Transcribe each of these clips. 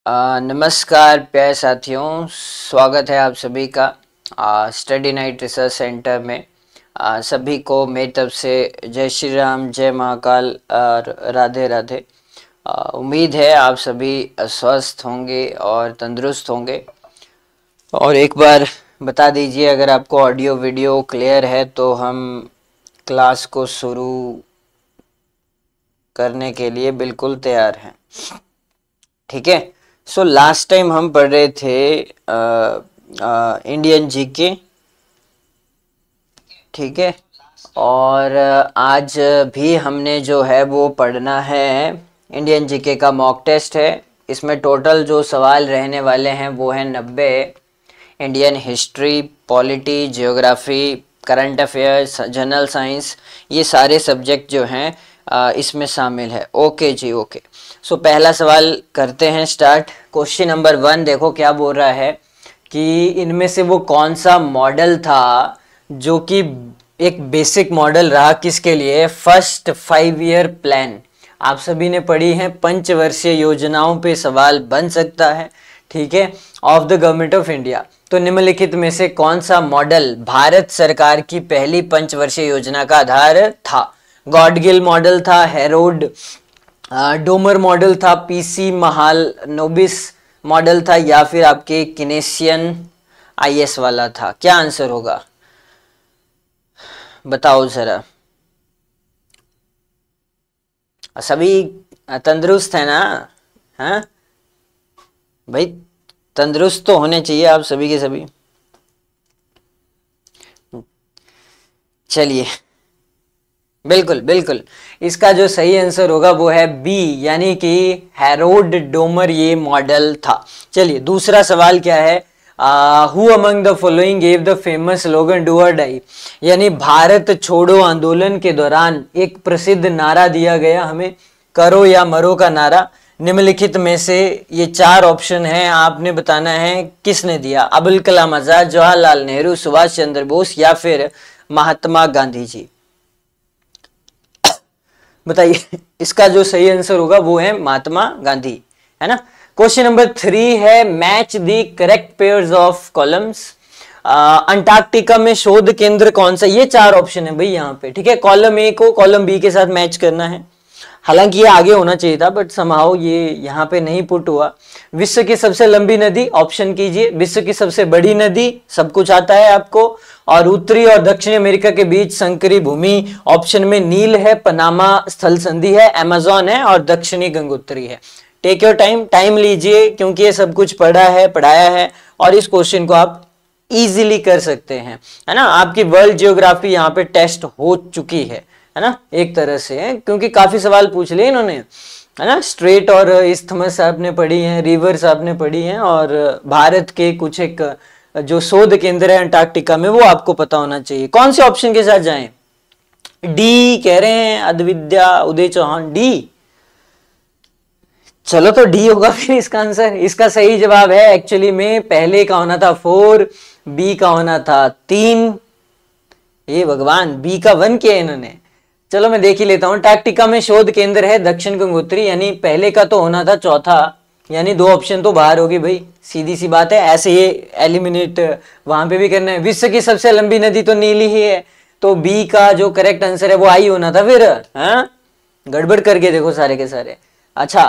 नमस्कार प्यारे साथियों, स्वागत है आप सभी का स्टडी नाइट रिसर्च सेंटर में। सभी को मेरी तरफ से जय श्री राम, जय महाकाल और राधे राधे। उम्मीद है आप सभी स्वस्थ होंगे और तंदुरुस्त होंगे। और एक बार बता दीजिए अगर आपको ऑडियो वीडियो क्लियर है तो हम क्लास को शुरू करने के लिए बिल्कुल तैयार हैं। ठीक है। सो लास्ट टाइम हम पढ़ रहे थे इंडियन जीके। ठीक है। और आज भी हमने जो है वो पढ़ना है इंडियन जीके का मॉक टेस्ट है। इसमें टोटल जो सवाल रहने वाले हैं वो हैं 90। Indian history, polity, geography, current affairs, general science, ये सारे सब्जेक्ट जो हैं इसमें शामिल है। ओके जी, ओके। सो पहला सवाल करते हैं स्टार्ट। क्वेश्चन नंबर 1 देखो क्या बोल रहा है कि इनमें से वो कौन सा मॉडल था जो कि एक बेसिक मॉडल रहा किसके लिए? First 5 year plan. आप सभी ने पढ़ी है, पंचवर्षीय योजनाओं पे सवाल बन सकता है। ठीक है, of the government of India. तो निम्नलिखित में से कौन सा मॉडल भारत सरकार की पहली पंचवर्षीय योजना का आधार था? गॉडगिल मॉडल था, हेरोड डोमर मॉडल था, पीसी महालनोबिस मॉडल था, या फिर आपके किनेशियन आईएस वाला था? क्या आंसर होगा बताओ जरा। सभी तंदुरुस्त है ना? हाँ भाई, तंदुरुस्त तो होने चाहिए आप सभी के सभी। चलिए, बिल्कुल बिल्कुल, इसका जो सही आंसर होगा वो है बी, यानी कि हेरोड डोमर ये मॉडल था। चलिए दूसरा सवाल क्या है? Who among the following gave the famous slogan do और डाई? यानी भारत छोड़ो आंदोलन के दौरान एक प्रसिद्ध नारा दिया गया हमें, करो या मरो का नारा। निम्नलिखित में से ये 4 ऑप्शन हैं, आपने बताना है किसने दिया। अबुल कलाम आजाद, जवाहरलाल नेहरू, सुभाष चंद्र बोस या फिर महात्मा गांधी जी? बताइए, इसका जो सही आंसर होगा वो है महात्मा गांधी, है ना। क्वेश्चन नंबर 3 है match the correct pairs of columns. Antarctica में शोध केंद्र कौन सा? ये 4 ऑप्शन है भाई यहाँ पे। ठीक है, कॉलम ए को कॉलम बी के साथ मैच करना है। हालांकि ये आगे होना चाहिए था बट समहाउ ये यहाँ पे नहीं पुट हुआ। विश्व की सबसे लंबी नदी, ऑप्शन कीजिए। विश्व की सबसे बड़ी नदी, सब कुछ आता है आपको। और उत्तरी और दक्षिणी अमेरिका के बीच संकरी भूमि, ऑप्शन में नील है, पनामा स्थल संधि है, अमेजोन है और दक्षिणी गंगोत्री है। टेक योर टाइम, टाइम लीजिए क्योंकि ये सब कुछ पढ़ा है, पढ़ाया है और इस क्वेश्चन को आप इजीली कर सकते हैं, है ना। आपकी वर्ल्ड जियोग्राफी यहाँ पे टेस्ट हो चुकी है ना, एक तरह से, क्योंकि काफी सवाल पूछ लिए इन्होंने, है ना। स्ट्रेट और इस्थमस आपने पढ़ी हैं, रिवर्स आपने पढ़ी हैं, और भारत के कुछ एक जो शोध केंद्र है अंटार्कटिका में वो आपको पता होना चाहिए। कौन से ऑप्शन के साथ जाएं? डी कह रहे हैं अद्विद्या उदय चौहान, डी। चलो तो डी होगा फिर इसका आंसर। इसका सही जवाब है एक्चुअली में पहले का होना था 4, बी का होना था 3। ये भगवान, बी का 1 किया इन्होंने। चलो मैं देख ही लेता हूं। अंटार्कटिका में शोध केंद्र है दक्षिण गंगोत्री, यानी पहले का तो होना था चौथा, यानी 2 ऑप्शन तो बाहर होगी भाई, सीधी सी बात है। ऐसे ये एलिमिनेट वहां पे भी करना है। विश्व की सबसे लंबी नदी तो नीली ही है, तो बी का जो करेक्ट आंसर है वो आई होना था फिर। हाँ, गड़बड़ करके देखो सारे के सारे। अच्छा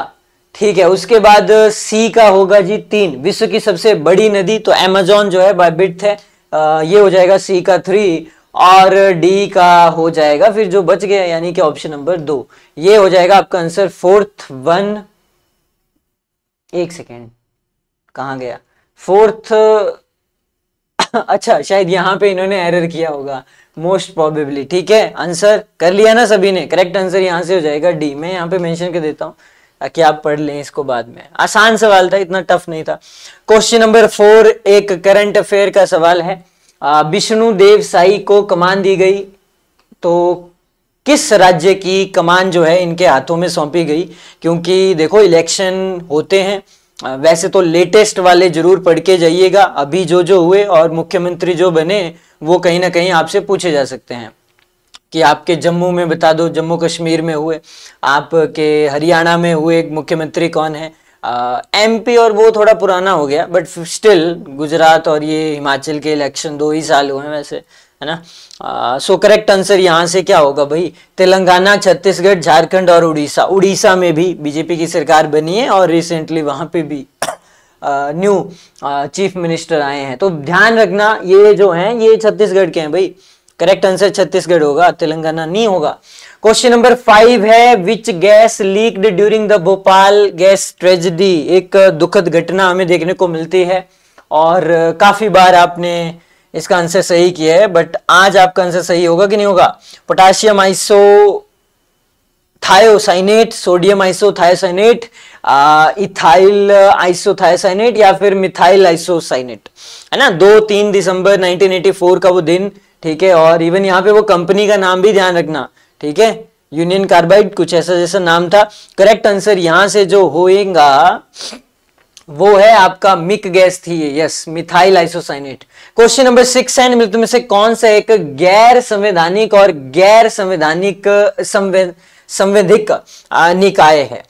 ठीक है, उसके बाद सी का होगा जी 3, विश्व की सबसे बड़ी नदी, तो अमेजोन जो है बाय बिड्थ है, ये हो जाएगा सी का 3। और डी का हो जाएगा फिर जो बच गया, यानी कि ऑप्शन नंबर 2, ये हो जाएगा आपका आंसर। 4th 1, एक सेकेंड कहां गया 4th? अच्छा, शायद यहां पे इन्होंने एरर किया होगा मोस्ट प्रोबेबली। ठीक है, आंसर कर लिया ना सभी ने? करेक्ट आंसर यहां से हो जाएगा डी। मैं यहां पे मेंशन कर देता हूं ताकि आप पढ़ लें इसको बाद में। आसान सवाल था, इतना टफ नहीं था। क्वेश्चन नंबर 4 एक करंट अफेयर का सवाल है। विष्णु देव साई को कमान दी गई, तो किस राज्य की कमान जो है इनके हाथों में सौंपी गई? क्योंकि देखो इलेक्शन होते हैं, वैसे तो लेटेस्ट वाले जरूर पढ़ के जाइएगा, अभी जो हुए और मुख्यमंत्री जो बने वो कहीं ना कहीं आपसे पूछे जा सकते हैं कि आपके जम्मू में बता दो, जम्मू कश्मीर में हुए, आपके हरियाणा में हुए मुख्यमंत्री कौन है, एमपी और वो थोड़ा पुराना हो गया, बट स्टिल गुजरात और ये हिमाचल के इलेक्शन 2 ही साल हुए हैं वैसे, है ना। सो करेक्ट आंसर यहाँ से क्या होगा भाई, तेलंगाना, छत्तीसगढ़, झारखंड और उड़ीसा। उड़ीसा में भी बीजेपी की सरकार बनी है और रिसेंटली वहां पे भी न्यू चीफ मिनिस्टर आए हैं। तो ध्यान रखना ये जो हैं ये छत्तीसगढ़ के हैं भाई, करेक्ट आंसर छत्तीसगढ़ होगा, तेलंगाना नहीं होगा। क्वेश्चन नंबर 5 है, which gas leaked during the Bhopal gas tragedy. एक दुखद घटना हमें देखने को मिलती है और काफी बार आपने इसका आंसर सही किया है, बट आज आपका आंसर सही होगा कि नहीं होगा। Potassium iso thiocyanate, sodium isothiocyanate, ethyl isothiocyanate या फिर मिथाइल आइसोसाइनेट, है ना। 2-3 दिसंबर 1984 का वो दिन, ठीक है। और इवन यहाँ पे वो कंपनी का नाम भी ध्यान रखना, ठीक है, यूनियन कार्बाइड कुछ ऐसा जैसा नाम था। करेक्ट आंसर यहां से जो होएगा वो है आपका मिक गैस थी, yes, methyl isocyanate. Question number 6 है, निम्नलिखित में से कौन सा एक गैर संवैधानिक और गैर संवैधानिक संवैधिक निकाय है,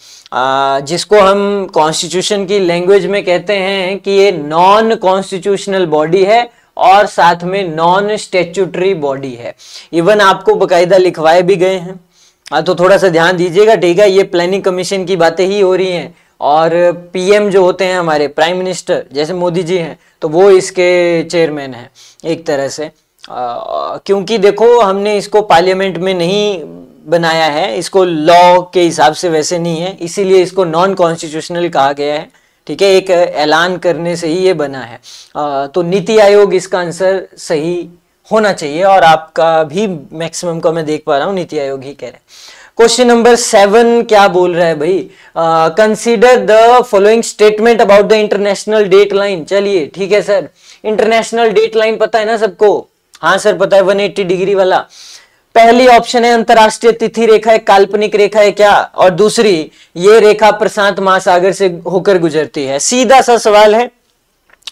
जिसको हम कॉन्स्टिट्यूशन की लैंग्वेज में कहते हैं कि ये नॉन कॉन्स्टिट्यूशनल बॉडी है और साथ में नॉन स्टैट्यूटरी बॉडी है। इवन आपको बकायदा लिखवाए भी गए हैं, तो थोड़ा सा ध्यान दीजिएगा, ठीक है। ये प्लानिंग कमीशन की बातें ही हो रही हैं और पीएम जो होते हैं हमारे प्राइम मिनिस्टर जैसे मोदी जी हैं, तो वो इसके चेयरमैन हैं एक तरह से। क्योंकि देखो हमने इसको पार्लियामेंट में नहीं बनाया है, इसको लॉ के हिसाब से वैसे नहीं है, इसीलिए इसको नॉन कॉन्स्टिट्यूशनल कहा गया है, ठीक है। एक ऐलान करने से ही ये बना है। तो नीति आयोग इसका आंसर सही होना चाहिए और आपका भी मैक्सिमम का मैं देख पा रहा हूं नीति आयोग ही कह रहे हैं। क्वेश्चन नंबर 7 क्या बोल रहा है भाई, consider the following statement about the international date line. चलिए ठीक है सर, इंटरनेशनल डेट लाइन पता है ना सबको? हाँ सर पता है, 180 डिग्री वाला। पहली ऑप्शन है अंतरराष्ट्रीय तिथि रेखा, एक काल्पनिक रेखा है क्या, और दूसरी ये रेखा प्रशांत महासागर से होकर गुजरती है। सीधा सा सवाल है,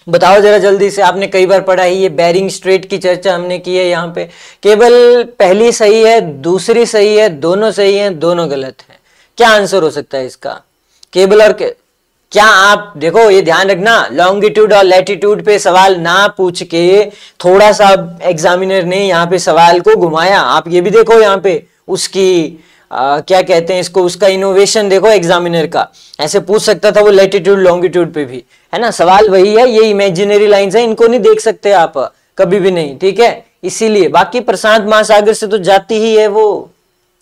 बताओ जरा जल्दी से। आपने कई बार पढ़ा है, ये बेरिंग स्ट्रेट की चर्चा हमने की है यहाँ पे। केवल पहली सही है, दूसरी सही है, दोनों सही है, दोनों गलत है। क्या आंसर हो सकता है इसका? केबल और क्या आप देखो ये ध्यान रखना, लॉन्गिट्यूड और लैटिट्यूड पे सवाल ना पूछ के थोड़ा सा एग्जामिनर ने यहाँ पे सवाल को घुमाया। आप ये भी देखो यहाँ पे उसकी क्या कहते हैं इसको, उसका इनोवेशन देखो एग्जामिनर का। ऐसे पूछ सकता था वो लैटिट्यूड लॉन्गिट्यूड पे भी, है ना। सवाल वही है, ये इमेजिनरी लाइंस है, इनको नहीं देख सकते आप कभी भी नहीं, ठीक है। इसीलिए बाकी प्रशांत महासागर से तो जाती ही है वो।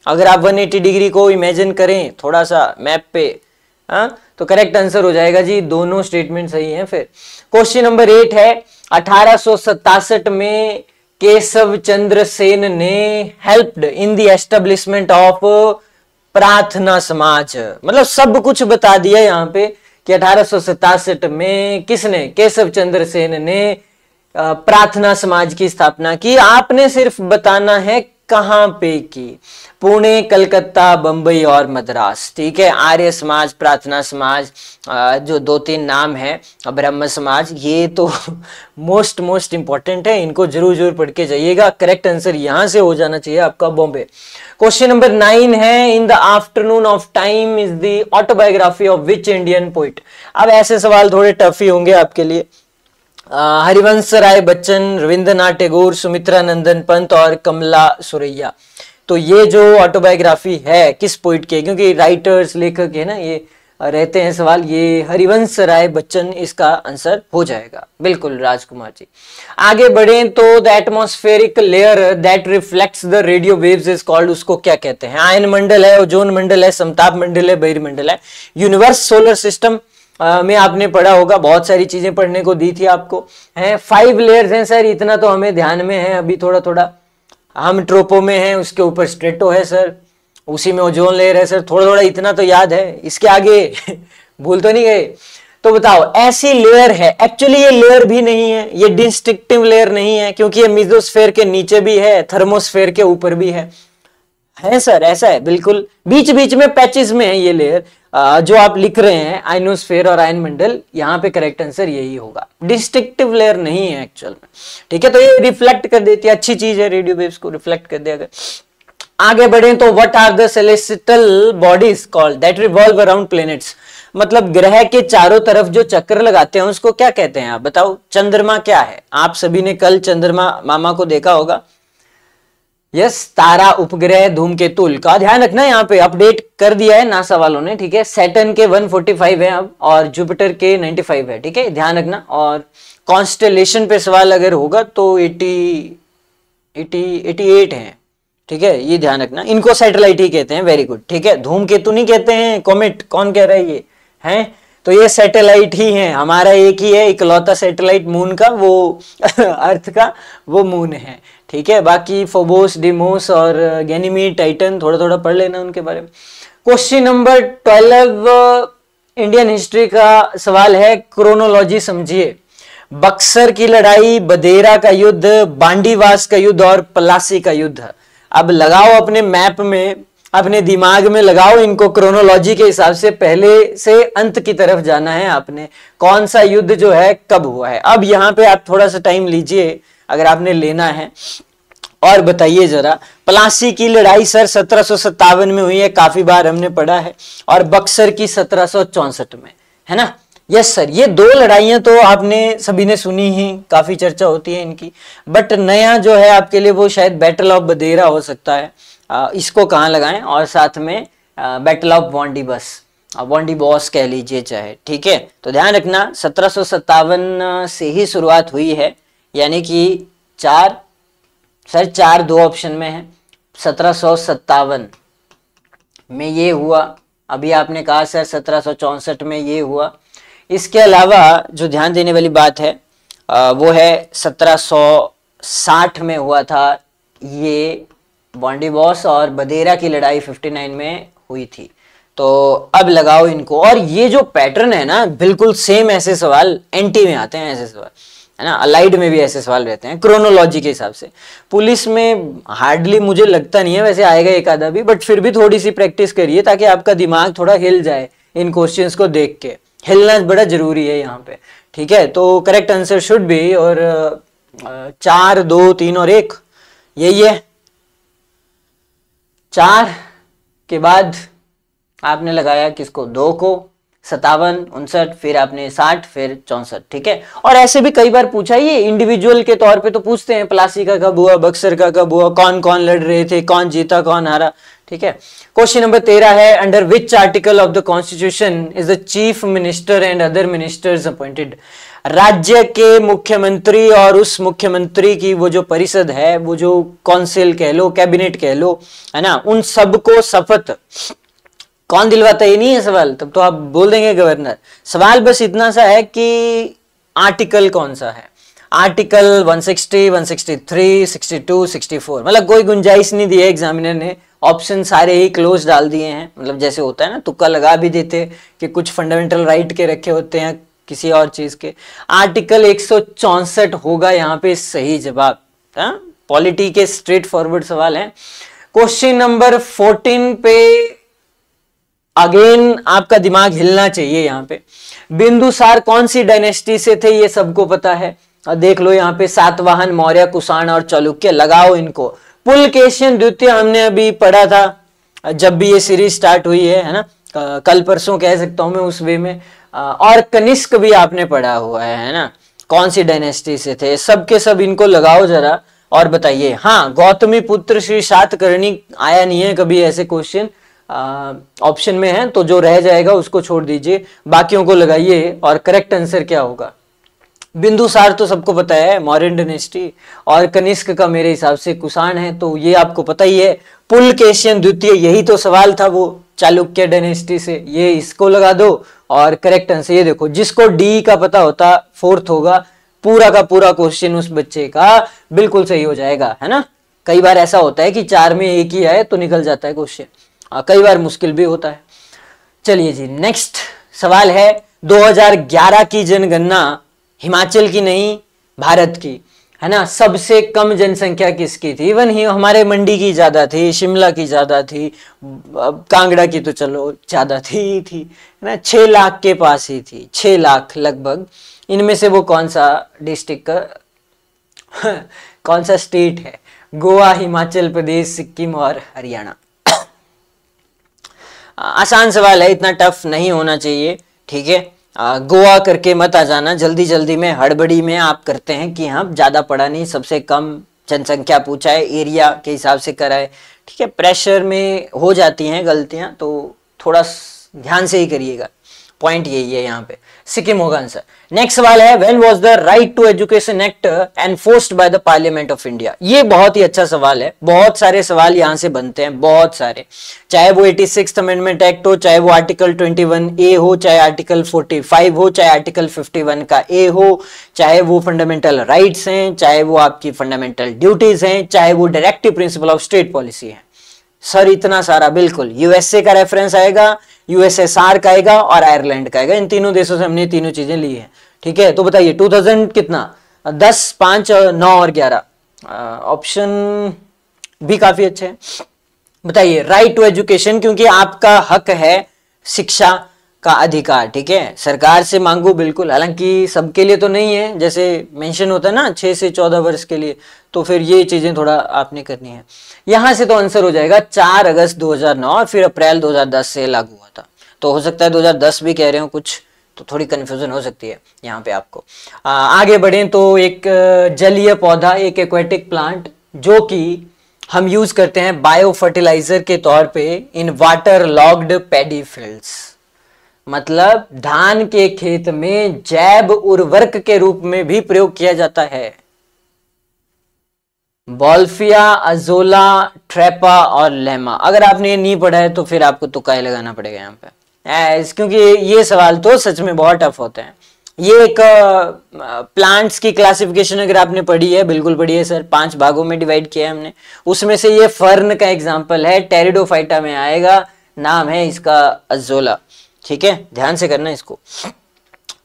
अगर आप 180 डिग्री को इमेजिन करें थोड़ा सा मैप पे, तो करेक्ट आंसर हो जाएगा जी, दोनों स्टेटमेंट सही हैं। फिर क्वेश्चन नंबर 8 है, 1867 में केशव चंद्र सेन ने helped in the establishment of प्रार्थना समाज। मतलब सब कुछ बता दिया यहाँ पे कि 1867 में किसने, केशव चंद्र सेन ने प्रार्थना समाज की स्थापना की। आपने सिर्फ बताना है कहां पे की, पुणे, कलकत्ता, बंबई और मद्रास, ठीक है। आर्य समाज, प्रार्थना समाज, जो 2-3 नाम है, ब्रह्म समाज, ये तो मोस्ट इंपॉर्टेंट है, इनको जरूर पढ़ के जाइएगा। करेक्ट आंसर यहां से हो जाना चाहिए आपका बॉम्बे। क्वेश्चन नंबर 9 है, in the afternoon of time is the autobiography of which Indian poet. अब ऐसे सवाल थोड़े टफ ही होंगे आपके लिए। हरिवंश राय बच्चन, रविंद्रनाथ टैगोर, सुमित्रा नंदन पंत और कमला सुरैया। तो ये जो ऑटोबायोग्राफी है किस पोइट के, क्योंकि राइटर्स लेखक है ना ये रहते हैं सवाल, ये हरिवंश राय बच्चन इसका आंसर हो जाएगा। बिल्कुल राजकुमार जी। आगे बढ़े तो the atmospheric layer that reflects the radio waves is called, उसको क्या कहते हैं? आयन मंडल है, ओजोन मंडल है, समताप मंडल है, बहिर्मंडल है। यूनिवर्स, सोलर सिस्टम में आपने पढ़ा होगा, बहुत सारी चीजें पढ़ने को दी थी आपको, हैं 5 लेयर्स हैं सर, इतना तो हमें ध्यान में है अभी थोड़ा। हम ट्रोपो में हैं, उसके ऊपर स्ट्रेटो है सर, उसी में ओजोन लेयर है सर, थोड़ा इतना तो याद है, इसके आगे भूल तो नहीं गए? तो बताओ ऐसी लेयर है, एक्चुअली ये लेयर भी नहीं है, ये डिस्टिंक्टिव लेयर नहीं है, क्योंकि ये मेसोस्फेयर के नीचे भी है, थर्मोस्फेयर के ऊपर भी है सर, ऐसा है बिल्कुल। बीच में पैचेस में है ये लेयर, जो आप लिख रहे हैं आइनोस्फेयर और आयन मंडल, यहाँ पे करेक्ट आंसर यही होगा। डिस्टिंक्टिव लेयर नहीं है एक्चुअल में, ठीक है। तो ये रिफ्लेक्ट कर देती है, अच्छी चीज है, रेडियो वेव्स को रिफ्लेक्ट कर दिया। आगे बढ़े तो what are the celestial bodies called that revolve around planets. मतलब ग्रह के चारों तरफ जो चक्कर लगाते हैं उसको क्या कहते हैं आप बताओ। चंद्रमा क्या है? आप सभी ने कल चंद्रमा मामा को देखा होगा। यस, तारा, उपग्रह, धूमकेतु। का ध्यान रखना, यहाँ पे अपडेट कर दिया है नासा वालों ने, ठीक है। सैटर्न के 145 है अब और जुपिटर के 95 है, ठीक है, ध्यान रखना। और कॉन्स्टेलेशन पे सवाल अगर होगा तो 88 है, ठीक है, ये ध्यान रखना। इनको सैटेलाइट ही कहते हैं, वेरी गुड, ठीक है। धूमकेतु नहीं कहते हैं, कॉमेट कौन कह रहा है ये है, तो ये सैटेलाइट ही है, हमारा एक ही है इकलौता सैटेलाइट मून का, वो अर्थ का वो मून है, ठीक है। बाकी फोबोस, डिमोस और गैनीमीड, टाइटन थोड़ा थोड़ा पढ़ लेना उनके बारे में। क्वेश्चन नंबर 12 इंडियन हिस्ट्री का सवाल है, क्रोनोलॉजी समझिए। बक्सर की लड़ाई, बदेरा का युद्ध, बांडीवास का युद्ध और प्लासी का युद्ध। अब लगाओ अपने मैप में, अपने दिमाग में लगाओ इनको, क्रोनोलॉजी के हिसाब से पहले से अंत की तरफ जाना है आपने, कौन सा युद्ध जो है कब हुआ है। अब यहाँ पे आप थोड़ा सा टाइम लीजिए अगर आपने लेना है, और बताइए जरा। प्लासी की लड़ाई सर 1757 में हुई है, काफी बार हमने पढ़ा है, और बक्सर की 1764 में, है ना। यस सर, ये दो लड़ाइयां तो आपने सभी ने सुनी ही, काफी चर्चा होती है इनकी। बट नया जो है आपके लिए वो शायद बैटल ऑफ बदेरा हो सकता है, इसको कहाँ लगाएं, और साथ में बैटल ऑफ वांडीबस, वांडीबॉस कह लीजिए चाहे, ठीक है। तो ध्यान रखना 1757 से ही शुरुआत हुई है, यानी कि 4 दो ऑप्शन में है। 1757 में ये हुआ, अभी आपने कहा सर 1764 में ये हुआ। इसके अलावा जो ध्यान देने वाली बात है वो है 1760 में हुआ था ये वांडीबॉस, और बदेरा की लड़ाई 59 में हुई थी। तो अब लगाओ इनको, और ये जो पैटर्न है ना बिल्कुल सेम, ऐसे सवाल एनटी में आते हैं, ऐसे सवाल है ना, अलाइड में भी ऐसे सवाल रहते हैं क्रोनोलॉजी के हिसाब से। पुलिस में हार्डली मुझे लगता नहीं है, वैसे आएगा एक आधा भी, बट फिर भी थोड़ी सी प्रैक्टिस करिए ताकि आपका दिमाग थोड़ा हिल जाए इन क्वेश्चंस को देख के, हिलना बड़ा जरूरी है यहाँ पे, ठीक है। तो करेक्ट आंसर शुड बी, और 4, 2, 3 और 1 यही है। 4 के बाद आपने लगाया किसको, 2 को, 57, 59, फिर आपने 60, फिर 64, ठीक है। और ऐसे भी कई बार पूछा, ये इंडिविजुअल के तौर पे तो पूछते हैं, प्लासी का कब हुआ, बक्सर का कब हुआ, कौन कौन लड़ रहे थे, कौन जीता कौन हारा, ठीक है। क्वेश्चन नंबर 13 है, under which article of the constitution is the chief minister and other ministers appointed. राज्य के मुख्यमंत्री और उस मुख्यमंत्री की वो जो परिषद है, वो जो काउंसिल कह लो, कैबिनेट कह लो, है ना, उन सबको शपथ कौन दिलवाता है, ये नहीं है सवाल, तब तो आप बोल देंगे गवर्नर। सवाल बस इतना सा है कि आर्टिकल कौन सा है, आर्टिकल 160, 163, 62, 64, मतलब कोई गुंजाइश नहीं दी है एग्जामिनर ने, ऑप्शन सारे ही क्लोज डाल दिए हैं। मतलब जैसे होता है ना, तुक्का लगा भी देते कि कुछ फंडामेंटल राइट के रखे होते हैं किसी और चीज के। आर्टिकल 164 होगा यहाँ पे सही जवाब। पॉलिटी के स्ट्रेट फॉरवर्ड सवाल है। क्वेश्चन नंबर 14 पे अगेन आपका दिमाग हिलना चाहिए। यहाँ पे बिंदुसार कौन सी डायनेस्टी से थे, ये सबको पता है, और देख लो यहाँ पे सातवाहन, मौर्य, कुषाण और चालुक्य, लगाओ इनको। पुलकेशिन द्वितीय हमने अभी पढ़ा था जब भी ये सीरीज स्टार्ट हुई है ना, कल परसों कह सकता हूं मैं उस वे में। और कनिष्क भी आपने पढ़ा हुआ है ना, कौन सी डायनेस्टी से थे, सब के सब इनको लगाओ जरा और बताइए। हाँ, गौतमी पुत्र श्री सातकर्णी आया नहीं है कभी ऐसे क्वेश्चन ऑप्शन में है, तो जो रह जाएगा उसको छोड़ दीजिए, बाकियों को लगाइए। और करेक्ट आंसर क्या होगा, बिंदुसार तो सबको पता है, मौर्यन डायनेस्टी, और कनिष्क का मेरे हिसाब से कुषाण है, तो ये आपको पता ही है। पुलकेशिन द्वितीय, यही तो सवाल था वो चालुक्य डायनेस्टी से, ये इसको लगा दो। और करेक्ट आंसर ये देखो, जिसको डी का पता होता फोर्थ होगा, पूरा का पूरा क्वेश्चन उस बच्चे का बिल्कुल सही हो जाएगा, है ना। कई बार ऐसा होता है कि 4 में एक ही आए तो निकल जाता है क्वेश्चन, कई बार मुश्किल भी होता है। चलिए जी, नेक्स्ट सवाल है, 2011 की जनगणना हिमाचल की नहीं भारत की, है ना, सबसे कम जनसंख्या किसकी थी। इवन ही हमारे मंडी की ज्यादा थी, शिमला की ज्यादा थी, कांगड़ा की तो चलो ज्यादा थी है ना, 6 लाख के पास ही थी, 6 लाख लगभग। इनमें से वो कौन सा डिस्ट्रिक्ट का कौन सा स्टेट है, गोवा, हिमाचल प्रदेश, सिक्किम और हरियाणा। आसान सवाल है, इतना टफ नहीं होना चाहिए, ठीक है। गोवा करके मत आ जाना जल्दी जल्दी में, हड़बड़ी में आप करते हैं कि हम ज्यादा पढ़ा नहीं, सबसे कम जनसंख्या पूछा है, एरिया के हिसाब से करा है, ठीक है। प्रेशर में हो जाती हैं गलतियां, तो थोड़ा ध्यान से ही करिएगा, पॉइंट यही है यहाँ पे। सिक्किम होगा आंसर। नेक्स्ट सवाल है, when was the right to education act enforced by the parliament of India. ये बहुत ही अच्छा सवाल है, बहुत सारे सवाल यहाँ से बनते हैं, बहुत सारे, चाहे वो 86th अमेंडमेंट एक्ट हो, चाहे वो आर्टिकल 21A हो, चाहे आर्टिकल 45 हो, चाहे आर्टिकल 51 का ए हो, चाहे वो फंडामेंटल राइट्स हैं, चाहे वो आपकी फंडामेंटल ड्यूटीज हैं, चाहे वो directive principle of state policy है। सर इतना सारा, बिल्कुल यूएसए का रेफरेंस आएगा, यूएसएसआर का आएगा और आयरलैंड का आएगा, इन तीनों देशों से हमने तीनों चीजें ली है, ठीक है। तो बताइए 2000 कितना, 10, 5, 9 और 11, ऑप्शन भी काफी अच्छे हैं। बताइए राइट टू एजुकेशन, क्योंकि आपका हक है शिक्षा का अधिकार, ठीक है, सरकार से मांगो बिल्कुल, हालांकि सबके लिए तो नहीं है, जैसे मेंशन होता है ना 6 से 14 वर्ष के लिए, तो फिर ये चीजें थोड़ा आपने करनी है। यहां से तो आंसर हो जाएगा 4 अगस्त 2009 और फिर अप्रैल 2010 से लागू हुआ था, तो हो सकता है 2010 भी कह रहे हो कुछ, तो थोड़ी कंफ्यूजन हो सकती है यहाँ पे आपको। आगे बढ़े तो एक जलीय पौधा, एक एक्वेटिक प्लांट जो कि हम यूज करते हैं बायो फर्टिलाइजर के तौर पे in water logged paddy fields, मतलब धान के खेत में जैव उर्वरक के रूप में भी प्रयोग किया जाता है। बॉल्फिया, अजोला, ट्रेपा और लेमा। अगर आपने ये नहीं पढ़ा है तो फिर आपको तुक्का ही लगाना पड़ेगा यहाँ पे, क्योंकि ये सवाल तो सच में बहुत टफ होते हैं। ये एक प्लांट्स की क्लासिफिकेशन अगर आपने पढ़ी है, बिल्कुल पढ़ी है सर, 5 भागों में डिवाइड किया है हमने, उसमें से ये फर्न का एग्जांपल है, टेरिडोफाइटा में आएगा, नाम है इसका अजोला, ठीक है, ध्यान से करना इसको।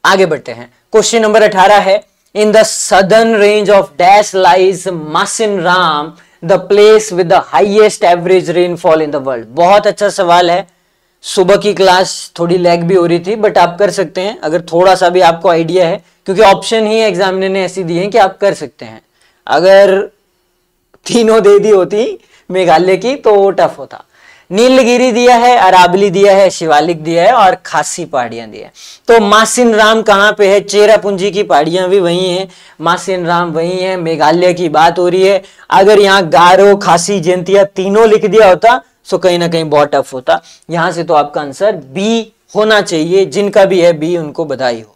आगे बढ़ते हैं, क्वेश्चन नंबर 18 है, in the southern range of dash lies Mawsynram, the place with the highest average rainfall in the world. बहुत अच्छा सवाल है, सुबह की क्लास थोड़ी लैग भी हो रही थी, बट आप कर सकते हैं अगर थोड़ा सा भी आपको आइडिया है, क्योंकि ऑप्शन ही एग्जामिनर ने ऐसी दिए हैं कि आप कर सकते हैं। अगर तीनों दे दी होती मेघालय की तो टफ होता। नीलगिरी दिया है, अरावली दिया है, शिवालिक दिया है और खासी पहाड़ियां दिया है। तो मासिनराम कहाँ पे है, चेरापूंजी की पहाड़ियां भी वही हैं, मासिनराम वही है, मेघालय की बात हो रही है। अगर यहाँ गारो, खासी, जयंतिया तीनों लिख दिया होता तो कहीं ना कहीं बहुत टफ होता। यहां से तो आपका आंसर बी होना चाहिए, जिनका भी है बी उनको बधाई हो।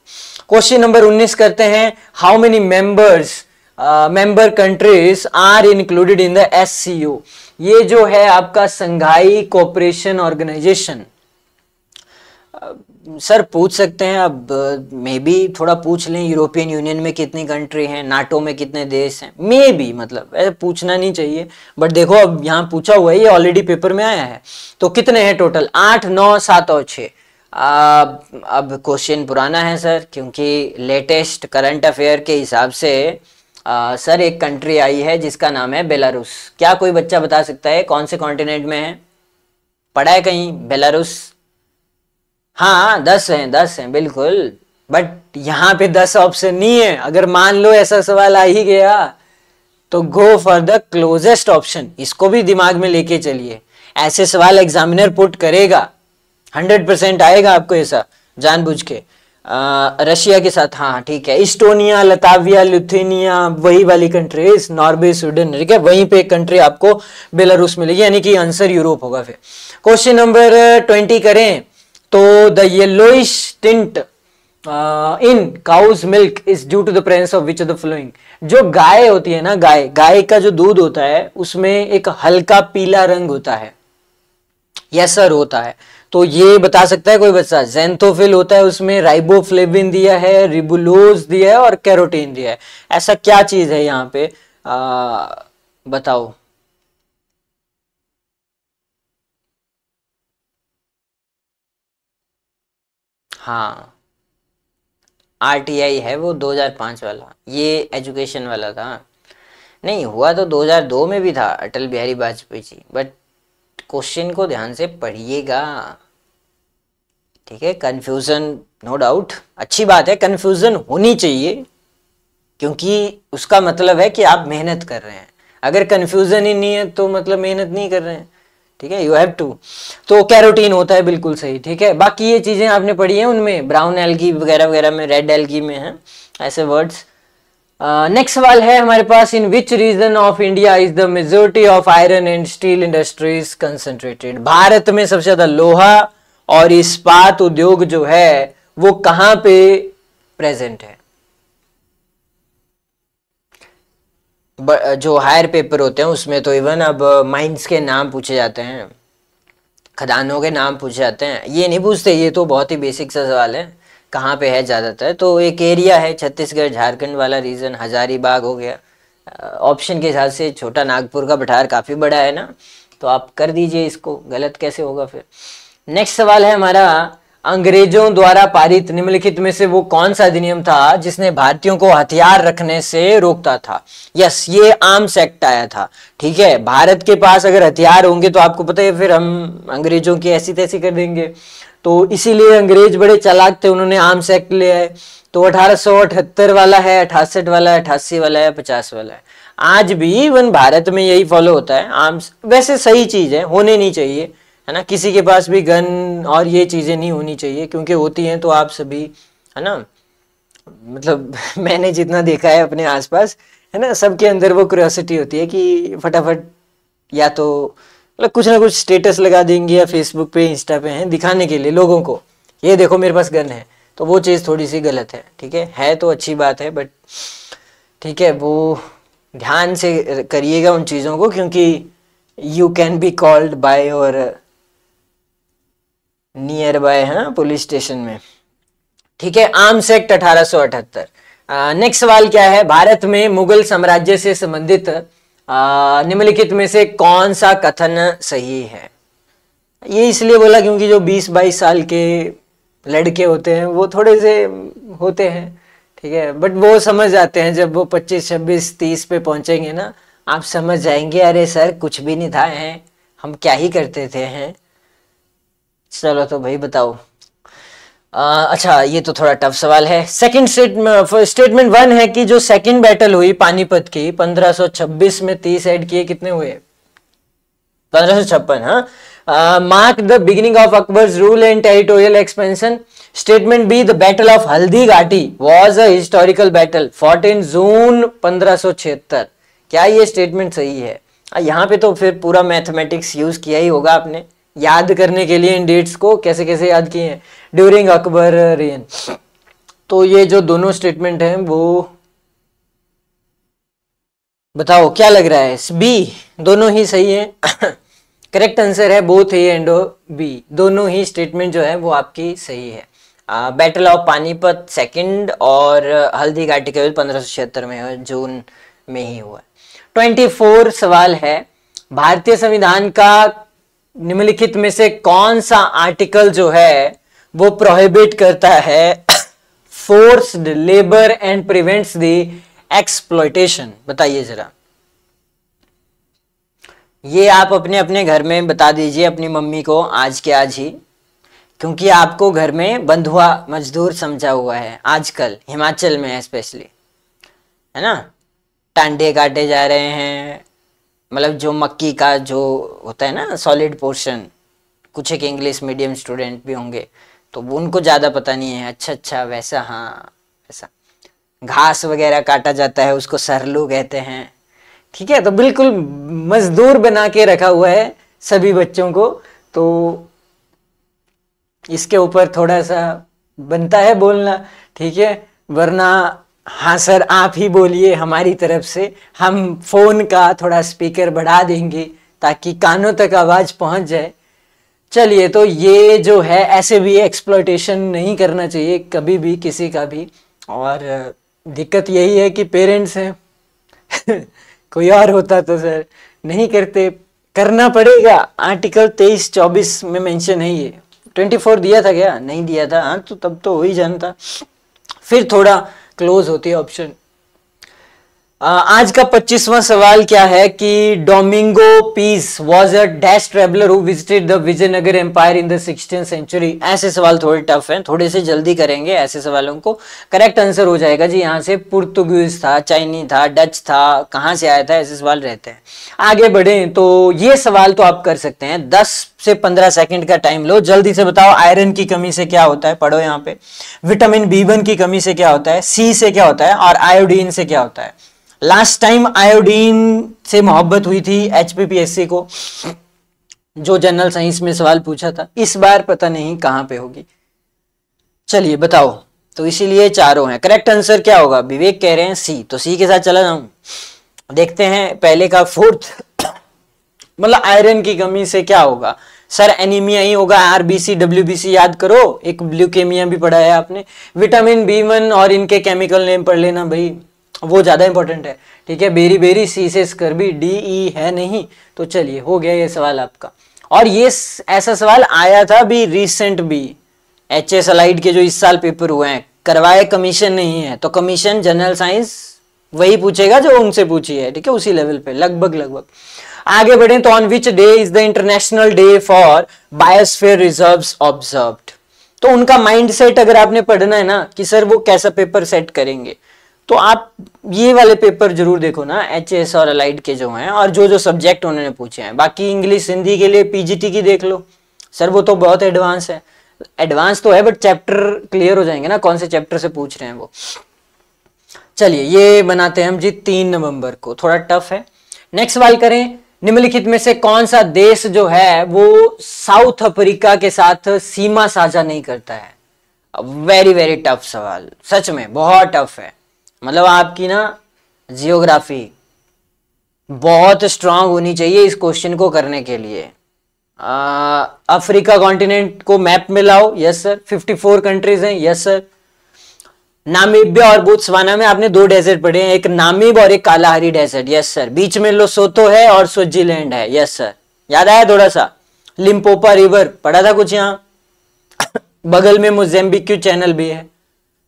क्वेश्चन नंबर 19 करते हैं, how many member countries are included in the SCO। ये जो है आपका संघाई कोऑपरेशन ऑर्गेनाइजेशन, सर पूछ सकते हैं, अब मे बी थोड़ा पूछ लें, यूरोपियन यूनियन में कितनी कंट्री हैं, नाटो में कितने देश हैं, मे बी, मतलब ऐसे पूछना नहीं चाहिए, बट देखो अब यहाँ पूछा हुआ है, ये ऑलरेडी पेपर में आया है, तो कितने हैं टोटल, 8, 9, 7 और 6। अब क्वेश्चन पुराना है सर, क्योंकि लेटेस्ट करंट अफेयर के हिसाब से सर एक कंट्री आई है जिसका नाम है बेलारूस। क्या कोई बच्चा बता सकता है कौन से कॉन्टिनेंट में है, पढ़ा है कहीं बेलारूस? हाँ 10 हैं बिल्कुल, बट यहाँ पे 10 ऑप्शन नहीं है। अगर मान लो ऐसा सवाल आ ही गया तो go for the closest option, इसको भी दिमाग में लेके चलिए। ऐसे सवाल एग्जामिनर पुट करेगा, 100% आएगा आपको ऐसा जानबूझ के। रशिया के साथ, हाँ ठीक है, इस्टोनिया, लताविया, लिथुआनिया, वही वाली कंट्रीज, नॉर्वे, स्वीडन, ठीक है, वहीं पे एक कंट्री आपको बेलारूस मिलेगी, यानी कि आंसर यूरोप होगा। फिर क्वेश्चन नंबर 20 करें तो the yellowish tint in cow's milk is due to the presence of which of the following. जो गाय होती है ना, गाय का जो दूध होता है उसमें एक हल्का पीला रंग होता है, यस सर होता है। तो ये बता सकता है कोई बच्चा? ज़ैंथोफिल होता है उसमें, राइबोफ्लेविन दिया है, रिबुलोज दिया है और कैरोटीन दिया है। ऐसा क्या चीज है यहाँ पे, बताओ। हाँ RTI है वो 2005 वाला, ये एजुकेशन वाला था। नहीं हुआ तो 2002 में भी था, अटल बिहारी वाजपेयी जी, बट क्वेश्चन को ध्यान से पढ़िएगा, ठीक है। कंफ्यूजन नो डाउट अच्छी बात है, कंफ्यूजन होनी चाहिए, क्योंकि उसका मतलब है कि आप मेहनत कर रहे हैं। अगर कंफ्यूजन ही नहीं है तो मतलब मेहनत नहीं कर रहे हैं, ठीक है, यू हैव टू। तो कैरोटीन होता है, बिल्कुल सही, ठीक है। बाकी ये चीजें आपने पढ़ी हैं उनमें, ब्राउन एल्गी वगैरह वगैरह में, रेड एल्गी में है ऐसे वर्ड्स। नेक्स्ट सवाल है हमारे पास, in which region of India is the majority of iron and steel industries concentrated. Bharat में सबसे ज्यादा लोहा और इस्पात उद्योग जो है वो कहां पे प्रेजेंट है। जो हायर पेपर होते हैं उसमें तो इवन अब माइंस के नाम पूछे जाते हैं, खदानों के नाम पूछे जाते हैं, ये नहीं पूछते, ये तो बहुत ही बेसिक सा सवाल है, कहाँ पे है ज़्यादातर। तो एक एरिया है छत्तीसगढ़ झारखंड वाला रीजन, हजारीबाग हो गया। ऑप्शन के हिसाब से छोटा नागपुर का पठार काफ़ी बड़ा है ना, तो आप कर दीजिए इसको, गलत कैसे होगा फिर। नेक्स्ट सवाल है हमारा, अंग्रेजों द्वारा पारित निम्नलिखित में से वो कौन सा अधिनियम था जिसने भारतीयों को हथियार रखने से रोकता था। यस, ये आर्म्स एक्ट आया था, ठीक है। भारत के पास अगर हथियार होंगे तो आपको पता है फिर हम अंग्रेजों की ऐसी तैसी कर देंगे, तो इसीलिए अंग्रेज बड़े चालाक थे, उन्होंने आर्म्स एक्ट ले आए। तो 1878 वाला है, 68 वाला है, 88 वाला है, 50 वाला है। आज भी इवन भारत में यही फॉलो होता है आर्म्स। वैसे सही चीज है, होने नहीं चाहिए, है ना, किसी के पास भी गन और ये चीजें नहीं होनी चाहिए, क्योंकि होती हैं तो आप सभी, है ना, मतलब मैंने जितना देखा है अपने आसपास, है ना, सबके अंदर वो क्यूरियोसिटी होती है कि फटाफट या तो मतलब कुछ ना कुछ स्टेटस लगा देंगे या फेसबुक पे इंस्टा पे है दिखाने के लिए लोगों को, ये देखो मेरे पास गन है। तो वो चीज़ थोड़ी सी गलत है, ठीक है तो अच्छी बात है, बट ठीक है वो ध्यान से करिएगा उन चीज़ों को, क्योंकि you can be called by और नियर बाय, है पुलिस स्टेशन में, ठीक है। Arms act 1878। नेक्स्ट सवाल क्या है, भारत में मुगल साम्राज्य से संबंधित निम्नलिखित में से कौन सा कथन सही है। ये इसलिए बोला क्योंकि जो 20-22 साल के लड़के होते हैं वो थोड़े से होते हैं, ठीक है, बट वो समझ जाते हैं, जब वो 25, 26, 30 पे पहुंचेंगे ना, आप समझ जाएंगे अरे सर कुछ भी नहीं था, है हम क्या ही करते थे, हैं। चलो तो भाई बताओ। अच्छा ये तो थोड़ा टफ सवाल है। सेकंड स्टेटमेंट 1 है कि जो सेकंड बैटल हुई पानीपत की 1526 में 30 ऐड किए कितने हुए, 1556, हाँ। Mark the beginning of Akbar's rule and territorial expansion. Statement B, the battle of Haldi Ghati was a historical battle, 14 June 1576। क्या ये स्टेटमेंट सही है। यहाँ पे तो फिर पूरा मैथमेटिक्स यूज किया ही होगा आपने, याद करने के लिए इन डेट्स को कैसे कैसे याद किए हैं, ड्यूरिंग अकबर रेन। तो ये जो दोनों स्टेटमेंट हैं वो बताओ क्या लग रहा है, बी दोनों ही सही है। करेक्ट आंसर है बोथ ए एंड बी, दोनों ही स्टेटमेंट जो है वो आपकी सही है। बैटल ऑफ पानीपत सेकंड और हल्दी घाटी का 1576 में जून में ही हुआ। 24 सवाल है, भारतीय संविधान का निम्नलिखित में से कौन सा आर्टिकल जो है वो प्रोहिबिट करता है forced labour and prevents the exploitation. बताइए जरा, ये आप अपने अपने घर में बता दीजिए अपनी मम्मी को आज के आज ही, क्योंकि आपको घर में बंधुआ मजदूर समझा हुआ है आजकल, हिमाचल में स्पेशली, है ना। टांडे काटे जा रहे हैं, मतलब जो मक्की का जो होता है ना सॉलिड पोर्शन, कुछ एक इंग्लिश मीडियम स्टूडेंट भी होंगे तो उनको ज़्यादा पता नहीं है। अच्छा वैसा, हाँ वैसा घास वगैरह काटा जाता है उसको सरलू कहते हैं, ठीक है। तो बिल्कुल मजदूर बना के रखा हुआ है सभी बच्चों को, तो इसके ऊपर थोड़ा सा बनता है बोलना, ठीक है, वरना हाँ सर आप ही बोलिए हमारी तरफ से, हम फोन का थोड़ा स्पीकर बढ़ा देंगे ताकि कानों तक आवाज पहुंच जाए। चलिए, तो ये जो है ऐसे भी एक्सप्लॉयटेशन नहीं करना चाहिए कभी भी किसी का भी, और दिक्कत यही है कि पेरेंट्स हैं कोई और होता तो सर नहीं करते, करना पड़ेगा। आर्टिकल 23-24 में मेंशन है ये, 24 दिया था क्या, नहीं दिया था, हाँ तो तब तो हो ही जाना था, फिर थोड़ा क्लोज होती है ऑप्शन। आज का 25वां सवाल क्या है कि Domingo Paes was a dash traveller who visited the Vijayanagara empire in the 16th century. ऐसे सवाल थोड़े टफ हैं, थोड़े से जल्दी करेंगे ऐसे सवालों को। करेक्ट आंसर हो जाएगा जी यहाँ से पुर्तगीज था, चाइनी था, डच था, कहाँ से आया था, ऐसे सवाल रहते हैं। आगे बढ़े तो ये सवाल तो आप कर सकते हैं, 10 से 15 सेकंड का टाइम लो, जल्दी से बताओ आयरन की कमी से क्या होता है, पढ़ो यहाँ पे। विटामिन B1 की कमी से क्या होता है, सी से क्या होता है और आयोडीन से क्या होता है। लास्ट टाइम आयोडीन से मोहब्बत हुई थी HPPSC को, जो जनरल साइंस में सवाल पूछा था, इस बार पता नहीं कहां पे होगी। चलिए बताओ, तो इसीलिए चारों हैं। करेक्ट आंसर क्या होगा, विवेक कह रहे हैं सी, तो सी के साथ चला जाऊं। देखते हैं पहले का फोर्थ, मतलब आयरन की कमी से क्या होगा सर, एनीमिया ही होगा, RBC WBC याद करो, एक ल्यूकेमिया भी पढ़ा है आपने। विटामिन B1 और इनके केमिकल नेम पढ़ लेना भाई, वो ज्यादा इंपॉर्टेंट है, ठीक है। बेरी बेरी, सी से स्कर्बी, DE है नहीं, तो चलिए हो गया ये सवाल आपका। और ये ऐसा सवाल आया था भी रिसेंट भी, HS अलाइड के जो इस साल पेपर हुए हैं, करवाए कमीशन नहीं है, तो कमीशन जनरल साइंस वही पूछेगा जो उनसे पूछी है, ठीक है, उसी लेवल पे लगभग। आगे बढ़े तो on which day is the international day for biosphere reserves observed. तो उनका माइंडसेट अगर आपने पढ़ना है ना कि सर वो कैसा पेपर सेट करेंगे, तो आप ये वाले पेपर जरूर देखो ना, HS और अलाइड के जो हैं, और जो सब्जेक्ट उन्होंने पूछे हैं। बाकी इंग्लिश हिंदी के लिए PGT की देख लो, सर वो तो बहुत एडवांस है, एडवांस तो है बट चैप्टर क्लियर हो जाएंगे ना, कौन से चैप्टर से पूछ रहे हैं वो। चलिए ये बनाते हैं हम जी 3 नवंबर को, थोड़ा टफ है। नेक्स्ट सवाल करें, निम्नलिखित में से कौन सा देश जो है वो साउथ अफ्रीका के साथ सीमा साझा नहीं करता है। वेरी वेरी टफ सवाल, सच में बहुत टफ है, मतलब आपकी ना जियोग्राफी बहुत स्ट्रांग होनी चाहिए इस क्वेश्चन को करने के लिए। अफ्रीका कॉन्टिनेंट को मैप में लाओ, यस सर। 54 कंट्रीज हैं, यस सर। नामीबिया और बोत्सवाना में आपने 2 डेजर्ट पढ़े हैं, एक नामीब और एक कालाहारी डेजर्ट, यस सर। बीच में लोसोतो है और स्विट्जरलैंड है, यस सर। याद आया थोड़ा सा। लिम्पोपा रिवर पढ़ा था कुछ यहाँ। बगल में मोज़ेम्बिक चैनल भी है,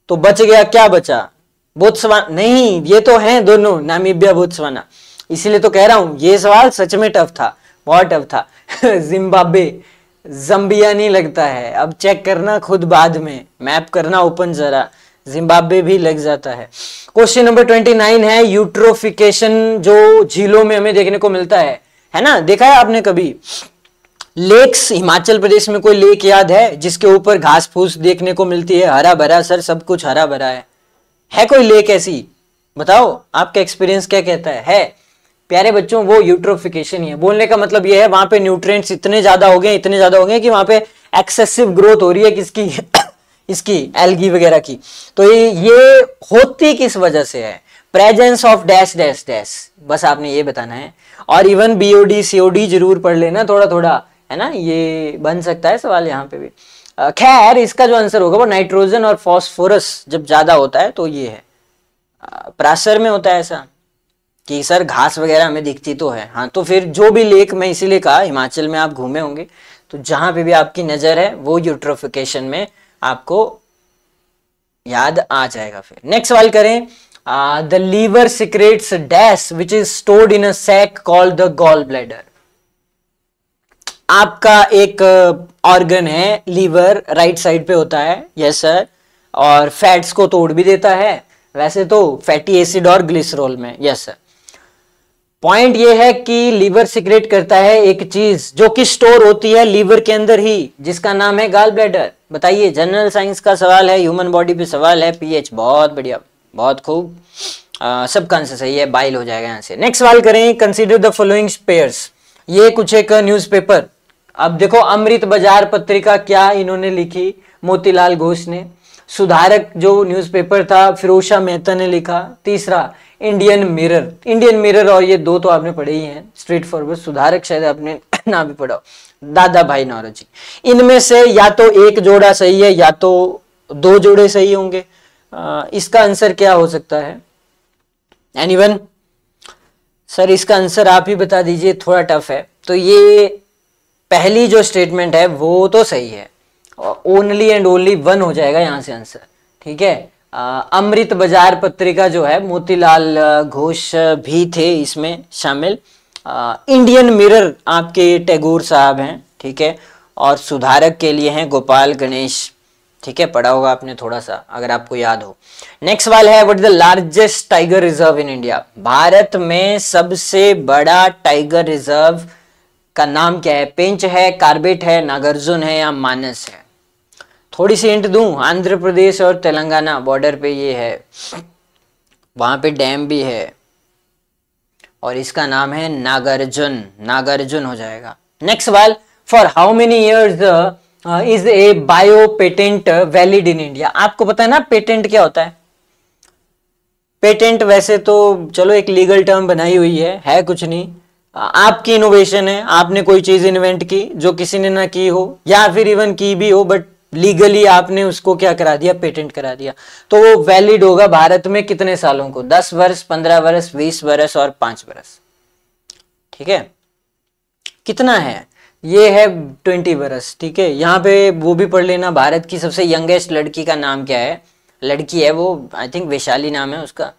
तो बच गया, क्या बचा, बोत्सवाना नहीं, ये तो हैं दोनों, नामीबिया बोत्सवाना। इसीलिए तो कह रहा हूं ये सवाल सच में टफ था, बहुत टफ था। जिम्बाब्वे, जम्बिया नहीं लगता है, अब चेक करना खुद बाद में, मैप करना ओपन जरा, जिम्बाब्वे भी लग जाता है। क्वेश्चन नंबर 29 है, यूट्रोफिकेशन जो झीलों में हमें देखने को मिलता है ना, देखा है आपने कभी लेक्स? हिमाचल प्रदेश में कोई लेक याद है जिसके ऊपर घास फूस देखने को मिलती है, हरा भरा, सर सब कुछ हरा भरा है कोई लेक ऐसी? बताओ आपका एक्सपीरियंस क्या कहता है? प्यारे बच्चों वो यूट्रोफिकेशन ही है। बोलने का मतलब ये है वहां पे न्यूट्रिएंट्स इतने ज्यादा हो गए कि वहां पे एक्सेसिव ग्रोथ हो रही है किसकी इसकी एल्गी वगैरह की। तो ये होती किस वजह से है? Presence of dash dash dash, बस आपने ये बताना है। और इवन BOD COD जरूर पढ़ लेना थोड़ा थोड़ा, है ना, ये बन सकता है सवाल यहाँ पे भी। खैर इसका जो आंसर होगा वो नाइट्रोजन और फॉस्फोरस जब ज्यादा होता है तो ये है। प्रासर में होता है ऐसा कि सर घास वगैरह हमें दिखती तो है, हाँ, तो फिर जो भी लेक, मैं इसीलिए कहा हिमाचल में आप घूमे होंगे तो जहां पे भी आपकी नजर है वो यूट्रोफिकेशन में आपको याद आ जाएगा। फिर नेक्स्ट सवाल करें, the liver secretes dash which is stored in a sac called the gall bladder. आपका एक ऑर्गन है लीवर, राइट साइड पे होता है, यस सर, और फैट्स को तोड़ भी देता है वैसे तो फैटी एसिड और ग्लिसरॉल में, यस सर। पॉइंट ये है कि लीवर सिक्रेट करता है एक चीज जो कि स्टोर होती है लीवर के अंदर ही, जिसका नाम है गॉल ब्लैडर। बताइए, जनरल साइंस का सवाल है, ह्यूमन बॉडी पे सवाल है, PH बहुत बढ़िया, बहुत खूब, सबका आंसर सही है, बाइल हो जाएगा यहाँ से। नेक्स्ट सवाल करें, कंसीडर द फॉलोइंग पेयर्स। ये कुछ एक न्यूज़पेपर, अब देखो अमृत बाजार पत्रिका क्या इन्होंने लिखी, मोतीलाल घोष ने। सुधारक जो न्यूज़पेपर था फिरोजा मेहता ने लिखा। तीसरा इंडियन मिरर, और ये 2 तो आपने पढ़े ही हैं स्ट्रेट फॉरवर्ड। सुधारक शायद आपने ना भी पढ़ा, दादा भाई नौरोजी। इनमें से या तो एक जोड़ा सही है या तो 2 जोड़े सही होंगे। इसका आंसर क्या हो सकता है? एनीवन? सर इसका आंसर आप ही बता दीजिए, थोड़ा टफ है। तो ये पहली जो स्टेटमेंट है वो तो सही है, ओनली एंड ओनली 1 हो जाएगा यहां से आंसर, ठीक है। अमृत बाजार पत्रिका जो है, मोतीलाल घोष भी थे इसमें शामिल। इंडियन मिरर आपके टैगोर साहब हैं, ठीक है, और सुधारक के लिए हैं गोपाल गणेश, ठीक है, पढ़ा होगा आपने थोड़ा सा अगर आपको याद हो। नेक्स्ट सवाल है, what is the largest tiger reserve in India? Bharat में सबसे बड़ा टाइगर रिजर्व का नाम क्या है? पेंच है, कार्बेट है, नागार्जुन है या मानस है? थोड़ी सी हिंट दूं, आंध्र प्रदेश और तेलंगाना बॉर्डर पे ये है, वहां पे डैम भी है और इसका नाम है नागार्जुन, नागार्जुन हो जाएगा। नेक्स्ट सवाल, for how many years is a bio patent valid in India? आपको पता है ना पेटेंट क्या होता है? पेटेंट वैसे तो चलो एक लीगल टर्म बनाई हुई है कुछ नहीं, आपकी इनोवेशन है, आपने कोई चीज इन्वेंट की जो किसी ने ना की हो या फिर इवन की भी हो, बट लीगली आपने उसको क्या करा दिया, पेटेंट करा दिया, तो वो वैलिड होगा भारत में कितने सालों को? 10 वर्ष, 15 वर्ष, 20 वर्ष और 5 वर्ष, ठीक है। कितना है? ये है 20 वर्ष, ठीक है। यहाँ पे वो भी पढ़ लेना, भारत की सबसे यंगेस्ट लड़की का नाम क्या है? लड़की है वो, आई थिंक वैशाली नाम है उसका,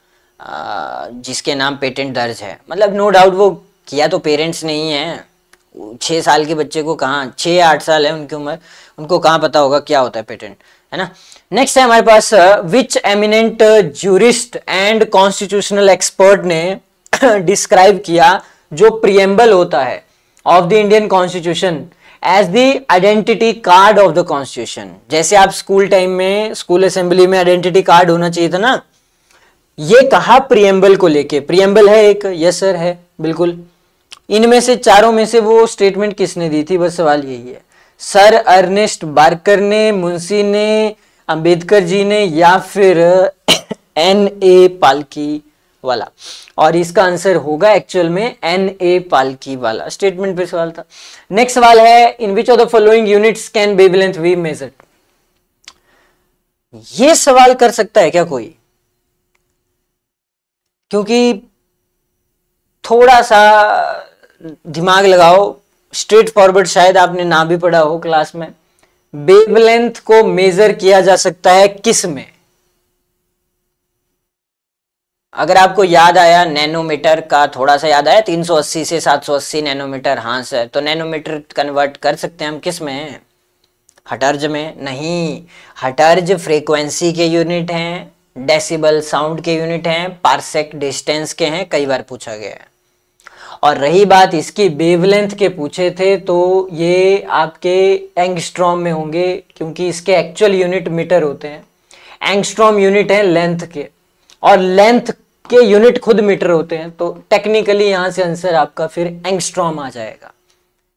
जिसके नाम पेटेंट दर्ज है। मतलब नो डाउट वो किया तो पेरेंट्स नहीं है, 6 साल के बच्चे को कहाँ, 6-8 साल है उनकी उम्र, उनको कहाँ पता होगा क्या होता है पेटेंट, है ना। नेक्स्ट है हमारे पास, which eminent jurist and constitutional expert ने डिस्क्राइब किया जो प्रियम्बल होता है of the Indian constitution as the identity card of the constitution? जैसे आप स्कूल टाइम में, स्कूल असेंबली में आइडेंटिटी कार्ड होना चाहिए था ना, ये कहा प्रियम्बल को लेके। प्रियम्बल है एक, यस सर है, बिल्कुल। इनमें से चारों में से वो स्टेटमेंट किसने दी थी? बस सवाल यही है। सर अर्नेस्ट बार्कर ने, मुंशी ने, अंबेडकर जी ने, या फिर N.A. पालकी वाला? और इसका आंसर होगा एक्चुअल में N.A. पालकी वाला। स्टेटमेंट पे सवाल था। नेक्स्ट सवाल है, in which of the following units can wavelength be measured? ये सवाल कर सकता है क्या कोई? क्योंकि थोड़ा सा दिमाग लगाओ, स्ट्रेट फॉरवर्ड, शायद आपने ना भी पढ़ा हो क्लास में। वेवलेंथ को मेजर किया जा सकता है किस में? अगर आपको याद आया, नैनोमीटर का थोड़ा सा याद आया, 380 से 780 नैनोमीटर, हाँ सर, तो नैनोमीटर कन्वर्ट कर सकते हैं हम किस में? हर्ट्ज में? नहीं, हर्ट्ज फ्रीक्वेंसी के यूनिट हैं, डेसिबल साउंड के यूनिट हैं, पारसेक डिस्टेंस के हैं, कई बार पूछा गया है। और रही बात इसकी वेवलेंथ के पूछे थे, तो ये आपके एंगस्ट्रॉम में होंगे, क्योंकि इसके एक्चुअल यूनिट मीटर होते हैं। एंगस्ट्रॉम यूनिट है लेंथ के, और लेंथ के यूनिट खुद मीटर होते हैं, तो टेक्निकली यहां से आंसर आपका फिर एंगस्ट्रॉम आ जाएगा।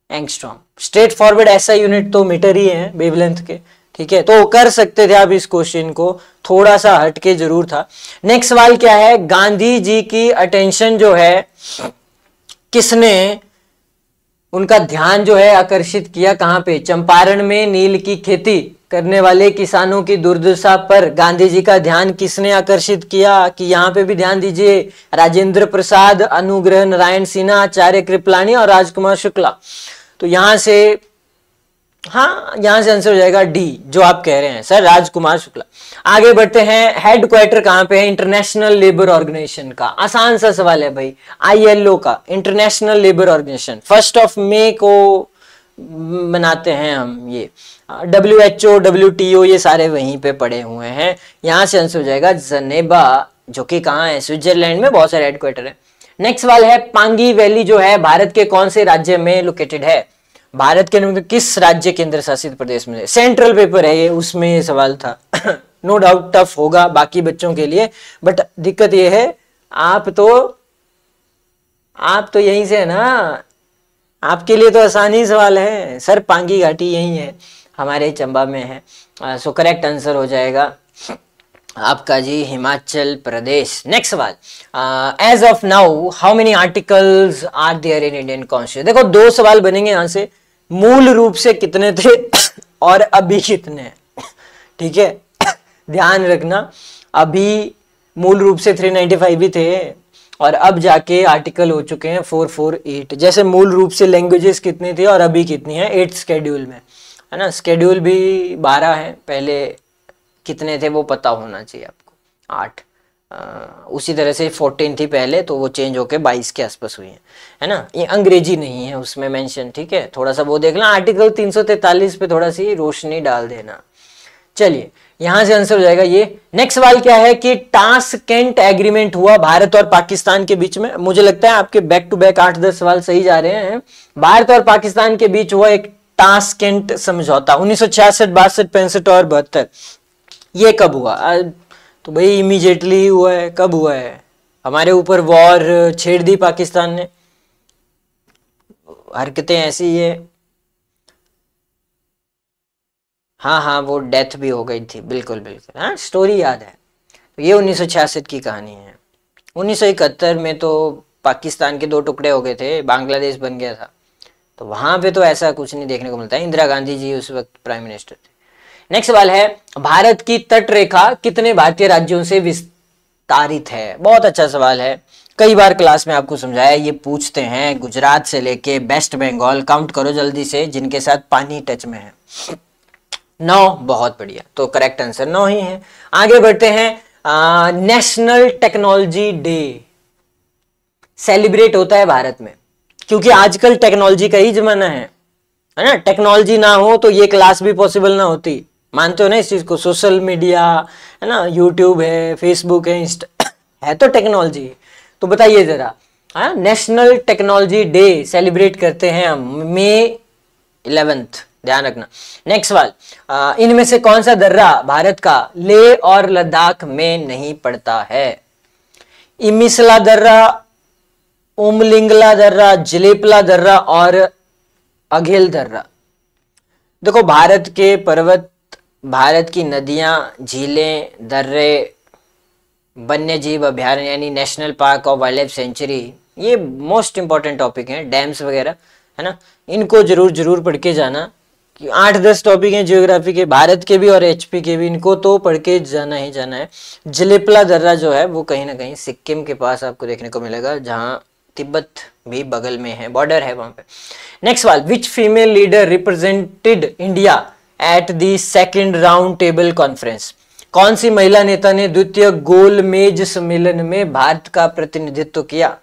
एंगस्ट्रॉम स्ट्रेट फॉरवर्ड, ऐसा यूनिट तो मीटर ही है वेवलेंथ के, ठीक है। तो कर सकते थे आप इस क्वेश्चन को, थोड़ा सा हटके जरूर था। नेक्स्ट सवाल क्या है, गांधी जी की अटेंशन जो है, किसने उनका ध्यान जो है आकर्षित किया? कहां पे? चंपारण में नील की खेती करने वाले किसानों की दुर्दशा पर गांधी जी का ध्यान किसने आकर्षित किया? कि यहाँ पे भी ध्यान दीजिए, राजेंद्र प्रसाद, अनुग्रह नारायण सिन्हा, आचार्य कृपलानी और राजकुमार शुक्ला। तो यहां से, हाँ, यहां से आंसर हो जाएगा डी, जो आप कह रहे हैं सर, राजकुमार शुक्ला। आगे बढ़ते हैं, हेड क्वार्टर कहां पे है इंटरनेशनल लेबर ऑर्गेनाइजेशन का? आसान सा सवाल है भाई, ILO का, इंटरनेशनल लेबर ऑर्गेनाइजेशन। 1 मई को मनाते हैं हम ये। WHO, WTO, ये सारे वहीं पे पड़े हुए हैं। यहां से आंसर हो जाएगा जनेवा, जो कि कहाँ है? स्विट्जरलैंड में बहुत सारे हेडक्वार्टर है। नेक्स्ट सवाल है, पांगी वैली जो है भारत के कौन से राज्य में लोकेटेड है? भारत के किस राज्य केंद्र शासित प्रदेश में? सेंट्रल पेपर है ये, उसमें ये सवाल था। नो डाउट टफ होगा बाकी बच्चों के लिए, बट दिक्कत ये है, आप तो यहीं से है ना, आपके लिए तो आसान ही सवाल है सर। पांगी घाटी यही है, हमारे चंबा में है। सो करेक्ट आंसर हो जाएगा आपका जी हिमाचल प्रदेश। नेक्स्ट सवाल, as of now how many articles are there in Indian constitution? देखो 2 सवाल बनेंगे यहां से, मूल रूप से कितने थे और अभी कितने हैं, ठीक है। ध्यान रखना, अभी मूल रूप से 395 भी थे और अब जाके आर्टिकल हो चुके हैं 448। जैसे मूल रूप से लैंग्वेजेस कितनी थी और अभी कितनी है 8th शेड्यूल में, है ना। शेड्यूल भी 12 है, पहले कितने थे वो पता होना चाहिए आपको। 8। उसी तरह से 14 थी पहले, तो वो चेंज होके 22 के आसपास हुई है ना। ये अंग्रेजी नहीं है उसमें मेंशन, ठीक है, थोड़ा सा वो देखना, आर्टिकल 343 पे थोड़ा सी रोशनी डाल देना। चलिए यहां से आंसर हो जाएगा ये। नेक्स्ट सवाल क्या है कि टास्केंट एग्रीमेंट हुआ भारत और पाकिस्तान के बीच में। मुझे लगता है आपके बैक टू बैक 8-10 सवाल सही जा रहे हैं। भारत और पाकिस्तान के बीच हुआ एक टास्केंट समझौता 1966, 62, 65 और 72। ये कब हुआ? तो भाई इमीडिएटली हुआ है। कब हुआ है? हमारे ऊपर वॉर छेड़ दी पाकिस्तान ने, हरकतें ऐसी है। हाँ हाँ, वो डेथ भी हो गई थी, बिल्कुल बिल्कुल, हाँ स्टोरी याद है। तो ये 1966 की कहानी है। 1971 में तो पाकिस्तान के 2 टुकड़े हो गए थे, बांग्लादेश बन गया था। तो वहां पे तो ऐसा कुछ नहीं देखने को मिलता है। इंदिरा गांधी जी उस वक्त प्राइम मिनिस्टर थे। नेक्स्ट सवाल है, भारत की तट रेखा कितने भारतीय राज्यों से विस्तारित है? बहुत अच्छा सवाल है, कई बार क्लास में आपको समझाया। ये पूछते हैं गुजरात से लेके वेस्ट बंगाल, काउंट करो जल्दी से जिनके साथ पानी टच में है। 9, बहुत बढ़िया, तो करेक्ट आंसर 9 ही है। आगे बढ़ते हैं। नेशनल टेक्नोलॉजी डे सेलिब्रेट होता है भारत में, क्योंकि आजकल टेक्नोलॉजी का ही जमाना है ना। टेक्नोलॉजी ना हो तो ये क्लास भी पॉसिबल ना होती, मानते हो ना इस चीज को? सोशल मीडिया है ना, यूट्यूब है, फेसबुक है, इंस्टा है, तो टेक्नोलॉजी। तो बताइए जरा, नेशनल टेक्नोलॉजी डे सेलिब्रेट करते हैं हम मई 11th, ध्यान रखना। नेक्स्ट सवाल, इनमें से कौन सा दर्रा भारत का लेह और लद्दाख में नहीं पड़ता है? इमिसला दर्रा, उमलिंगला दर्रा, जलेपला दर्रा और अघेल दर्रा। देखो भारत के पर्वत, भारत की नदियां, झीलें, दर्रे, वन्य जीव अभ्यारण्य यानी नेशनल पार्क और वाइल्ड लाइफ सेंचुरी, ये मोस्ट इंपॉर्टेंट टॉपिक हैं। डैम्स वगैरह है ना, इनको जरूर जरूर पढ़ के जाना। 8-10 टॉपिक हैं जियोग्राफी के, भारत के भी और एचपी के भी, इनको तो पढ़ के जाना ही जाना है। जलेपला दर्रा जो है वो कहीं ना कहीं सिक्किम के पास आपको देखने को मिलेगा, जहाँ तिब्बत भी बगल में है, बॉर्डर है वहां पे। नेक्स्ट सवाल, which female leader represented India at the second round table conference? कौन सी महिला नेता ने द्वितीय गोलमेज सम्मेलन में भारत का प्रतिनिधित्व किया?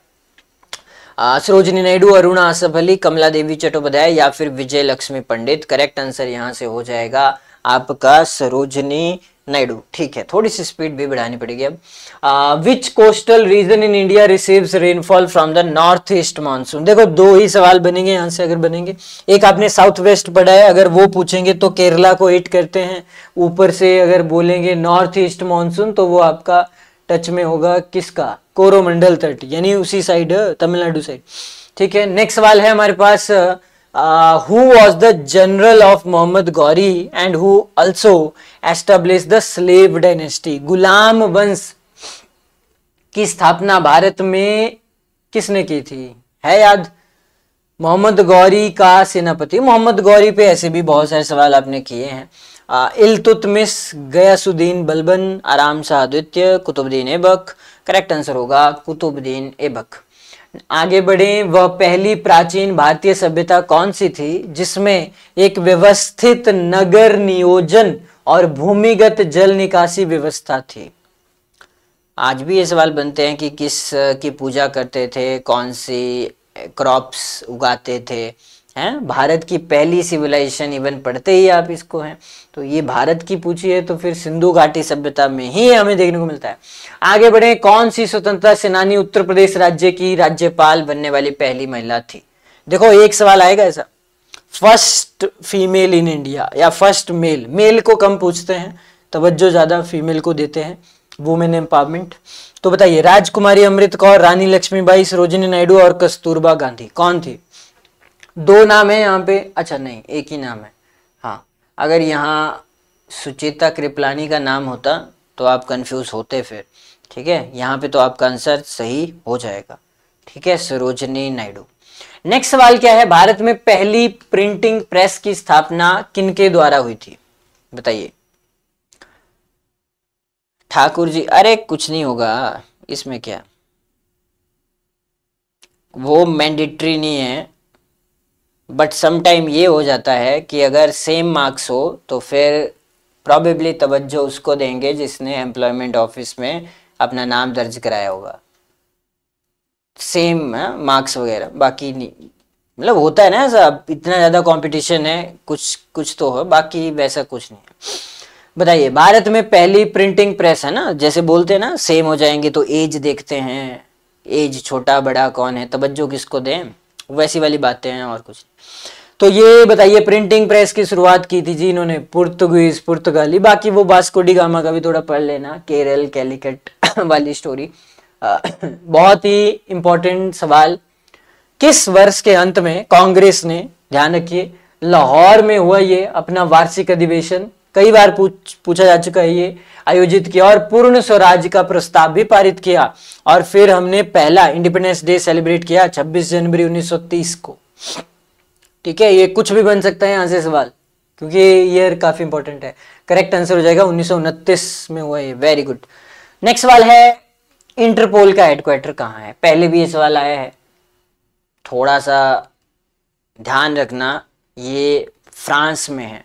सरोजिनी नायडू, अरुणा आसफ अली, कमला देवी चट्टोपाध्याय या फिर विजय लक्ष्मी पंडित? करेक्ट आंसर यहां से हो जाएगा आपका सरोजिनी नायडू। ठीक है, थोड़ी सी स्पीड भी बढ़ानी पड़ेगी अब। Which coastal region in India receives rainfall from the north east monsoon? देखो 2 ही सवाल बनेंगे यहां से अगर बनेंगे। एक आपने साउथ वेस्ट पढ़ा है, अगर वो पूछेंगे तो केरला को हिट करते हैं। ऊपर से अगर बोलेंगे नॉर्थ ईस्ट मानसून तो वो आपका टच में होगा किसका? कोरोमंडल तट, यानी उसी साइड, तमिलनाडु साइड। ठीक है, नेक्स्ट सवाल है हमारे पास, who was the general of Mohammad Ghori and who also established the slave dynasty? गुलाम वंश की स्थापना भारत में किसने की थी? है याद? मोहम्मद गौरी का सेनापति। मोहम्मद गौरी पे ऐसे भी बहुत सारे सवाल आपने किए हैं। इल्तुतमिश, गयासुद्दीन बलबन, आराम शाह द्वितीय, कुतुबुद्दीन ऐबक? करेक्ट आंसर होगा कुतुबुद्दीन ऐबक। आगे बढ़े, वह पहली प्राचीन भारतीय सभ्यता कौन सी थी जिसमें एक व्यवस्थित नगर नियोजन और भूमिगत जल निकासी व्यवस्था थी? आज भी ये सवाल बनते हैं कि किस की पूजा करते थे, कौन सी क्रॉप्स उगाते थे, हैं? भारत की पहली सिविलाइजेशन इवन पढ़ते ही आप इसको हैं, तो ये भारत की पूछी है तो फिर सिंधु घाटी सभ्यता में ही हमें देखने को मिलता है। आगे बढ़े, कौन सी स्वतंत्रता सेनानी उत्तर प्रदेश राज्य की राज्यपाल बनने वाली पहली महिला थी? देखो एक सवाल आएगा ऐसा, फर्स्ट फीमेल इन इंडिया या फर्स्ट मेल। मेल को कम पूछते हैं, तवज्जो ज्यादा फीमेल को देते हैं, वुमेन एम्पावरमेंट। तो बताइए, राजकुमारी अमृत कौर, रानी लक्ष्मीबाई, सरोजिनी नायडू और कस्तूरबा गांधी, कौन थी? 2 नाम है यहाँ पे, अच्छा नहीं एक ही नाम है। हाँ, अगर यहाँ सुचेता कृपलानी का नाम होता तो आप कंफ्यूज होते फिर। ठीक है, यहाँ पे तो आपका आंसर सही हो जाएगा। ठीक है, सरोजिनी नायडू। नेक्स्ट सवाल क्या है, भारत में पहली प्रिंटिंग प्रेस की स्थापना किनके द्वारा हुई थी? बताइए। ठाकुर जी। अरे कुछ नहीं होगा इसमें, क्या वो मैंडेटरी नहीं है, बट समटाइम ये हो जाता है कि अगर सेम मार्क्स हो तो फिर प्रॉबेबली तवज्जो उसको देंगे जिसने एम्प्लॉयमेंट ऑफिस में अपना नाम दर्ज कराया होगा, सेम मार्क्स वगैरह, बाकी नहीं। मतलब होता है ना ऐसा, इतना ज्यादा कंपटीशन है, कुछ कुछ तो हो, बाकी वैसा कुछ नहीं है। बताइए, भारत में पहली प्रिंटिंग प्रेस है ना, जैसे बोलते हैं ना सेम हो जाएंगे तो एज देखते हैं, एज छोटा बड़ा कौन है, तवज्जो किसको दें, वैसी वाली बातें हैं और कुछ। तो ये बताइए प्रिंटिंग प्रेस की शुरुआत की थी जी इन्होंने, पुर्तगीज पुर्तगाली। बाकी वो वास्को डी गामा का भी थोड़ा पढ़ लेना, केरल कैलिकट वाली स्टोरी। बहुत ही इंपॉर्टेंट सवाल, किस वर्ष के अंत में कांग्रेस ने, ध्यान रखिए, लाहौर में हुआ ये अपना वार्षिक अधिवेशन, कई बार पूछा जा चुका है ये, आयोजित किया और पूर्ण स्वराज का प्रस्ताव भी पारित किया। और फिर हमने पहला इंडिपेंडेंस डे सेलिब्रेट किया 26 जनवरी 1930 को। ठीक है, ये कुछ भी बन सकता है यहाँ से सवाल, क्योंकि ईयर काफी इंपॉर्टेंट है। करेक्ट आंसर हो जाएगा 1929 में हुआ ये। Very good. नेक्स्ट सवाल है, इंटरपोल का हेडक्वार्टर कहाँ है? पहले भी ये सवाल आया है, थोड़ा सा ध्यान रखना, ये फ्रांस में है।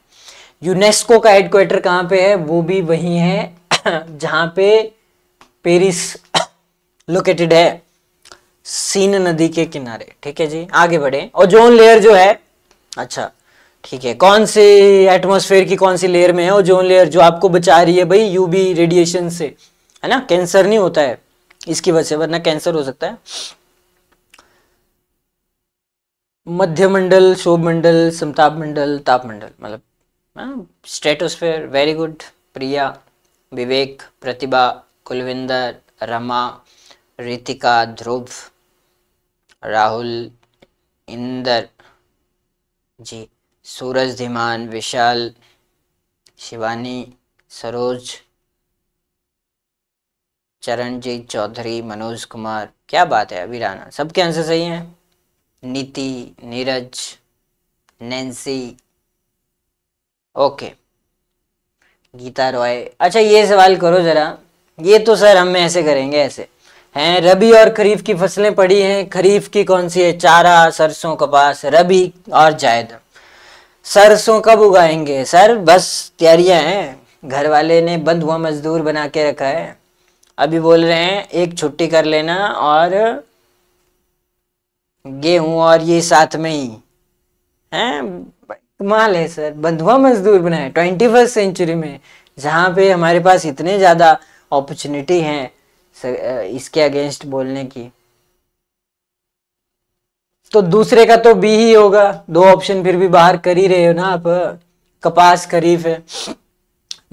यूनेस्को का हेडक्वार्टर कहाँ पे है? वो भी वही है जहां पे पेरिस लोकेटेड है, सीन नदी के किनारे। ठीक है जी, आगे बढ़े। ओजोन लेयर जो है, अच्छा ठीक है, कौन से एटमॉस्फेयर की कौन सी लेयर में है ओजोन लेयर, जो आपको बचा रही है भाई यूवी रेडिएशन से, है ना? कैंसर नहीं होता है इसकी वजह से, वरना कैंसर हो सकता है। मध्य मंडल, शोभ मंडल, समताप मंडल, ताप मंडल, मतलब स्ट्रेटोस्फेयर। वेरी गुड प्रिया, विवेक, प्रतिभा, कुलविंदर, रमा, रितिका, ध्रुव, राहुल, इंदर जी, सूरज, धीमान, विशाल, शिवानी, सरोज, चरणजीत चौधरी, मनोज कुमार, क्या बात है, अभिराना, सबके आंसर सही हैं। नीति, नीरज, नैन्सी, ओके, गीता रॉय। अच्छा ये सवाल करो जरा, ये तो सर हम ऐसे करेंगे, ऐसे हैं, रबी और खरीफ की फसलें पड़ी हैं, खरीफ की कौन सी है? चारा, सरसों, कपास। रबी और जायद, सरसों कब उगाएंगे सर? बस तैयारियां हैं, घर वाले ने बंद हुआ मजदूर बना के रखा है, अभी बोल रहे हैं एक छुट्टी कर लेना और गेहूं और ये साथ में ही हैं। कमाल है सर, बंधुआ मजदूर बनाए 21st सेंचुरी में, जहां पे हमारे पास इतने ज्यादा अपॉर्चुनिटी हैं इसके अगेंस्ट बोलने की। तो दूसरे का तो बी ही होगा, दो ऑप्शन फिर भी बाहर कर ही रहे हो ना आप, कपास खरीफ है,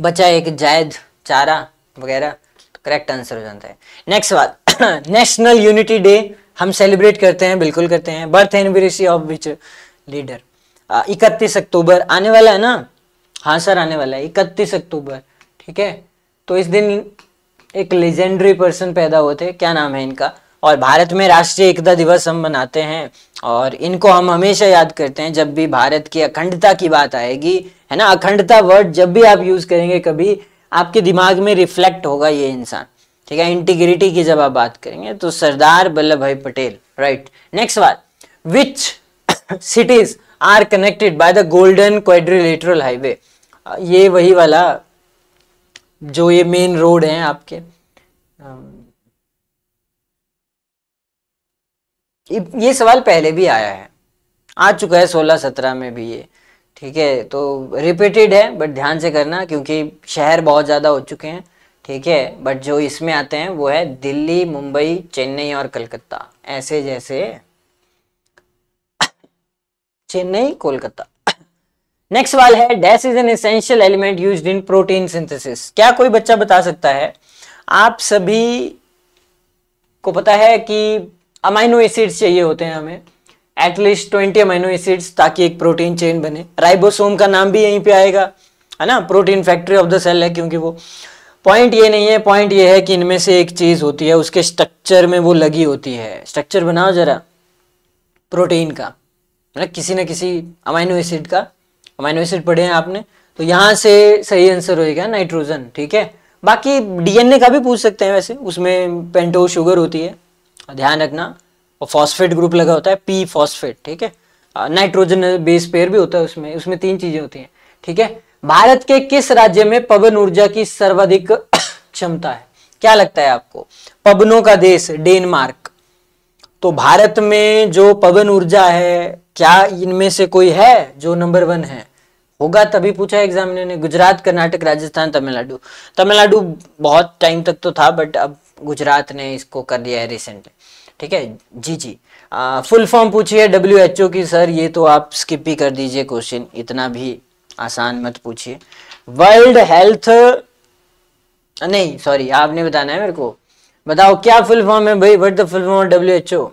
बचा एक जायद, चारा वगैरह, करेक्ट आंसर हो जाता है। नेक्स्ट सवाल, नेशनल यूनिटी डे हम सेलिब्रेट करते हैं, बिल्कुल करते हैं। Birth anniversary of which leader? 31 अक्टूबर आने वाला है ना? हाँ सर आने वाला है 31 अक्टूबर। ठीक है, तो इस दिन एक लेजेंडरी पर्सन पैदा हुए थे, क्या नाम है इनका? और भारत में राष्ट्रीय एकता दिवस हम मनाते हैं और इनको हम हमेशा याद करते हैं जब भी भारत की अखंडता की बात आएगी, है ना? अखंडता वर्ड जब भी आप यूज करेंगे कभी, आपके दिमाग में रिफ्लेक्ट होगा ये इंसान। ठीक है, इंटीग्रिटी की जब आप बात करेंगे तो सरदार वल्लभ भाई पटेल। राइट, नेक्स्ट सवाल, which cities are connected by the golden quadrilateral highway? ये वही वाला जो ये मेन रोड है आपके, ये सवाल पहले भी आया है, आ चुका है 16-17 में भी ये। ठीक है, तो रिपीटेड है बट ध्यान से करना क्योंकि शहर बहुत ज़्यादा हो चुके हैं। ठीक है, बट जो इसमें आते हैं वो है दिल्ली, मुंबई, चेन्नई और कलकत्ता, ऐसे जैसे चेन्नई, कोलकाता। नेक्स्ट सवाल है, dash is an essential element used in protein synthesis? क्या कोई बच्चा बता सकता है? आप सभी को पता है कि अमाइनो एसिड्स चाहिए होते हैं हमें, एटलीस्ट 20 अमाइनो एसिड्स, ताकि एक प्रोटीन चेन बने। राइबोसोम का नाम भी यहीं पे आएगा, है ना? Protein factory of the cell है, क्योंकि वो पॉइंट ये नहीं है, पॉइंट ये है कि इनमें से एक चीज होती है, उसके स्ट्रक्चर में वो लगी होती है। स्ट्रक्चर बनाओ जरा प्रोटीन का, मतलब किसी न किसी अमाइनो एसिड का, अमाइनो एसिड पढ़े हैं आपने, तो यहाँ से सही आंसर होएगा नाइट्रोजन। ठीक है, बाकी डीएनए का भी पूछ सकते हैं, वैसे उसमें पेंटोज शुगर होती है, ध्यान रखना, और फॉस्फेट ग्रुप लगा होता है, पी फॉस्फेट। ठीक है, नाइट्रोजन बेस पेयर भी होता है उसमें 3 चीजें होती हैं। ठीक है, भारत के किस राज्य में पवन ऊर्जा की सर्वाधिक क्षमता है? क्या लगता है आपको? पवनों का देश डेनमार्क। तो भारत में जो पवन ऊर्जा है, क्या इनमें से कोई है जो नंबर 1 है? होगा तभी पूछा एग्जामिनर ने। गुजरात, कर्नाटक, राजस्थान, तमिलनाडु। तमिलनाडु बहुत टाइम तक तो था, बट अब गुजरात ने इसको कर दिया है रिसेंटली। ठीक है जी। फुल फॉर्म पूछिए WHO की। सर ये तो आप स्किप ही कर दीजिए क्वेश्चन, इतना भी आसान मत पूछिए। वर्ल्ड हेल्थ, नहीं सॉरी, आपने बताना है मेरे को। बताओ क्या फुल फॉर्म है भाई? What the full form of WHO?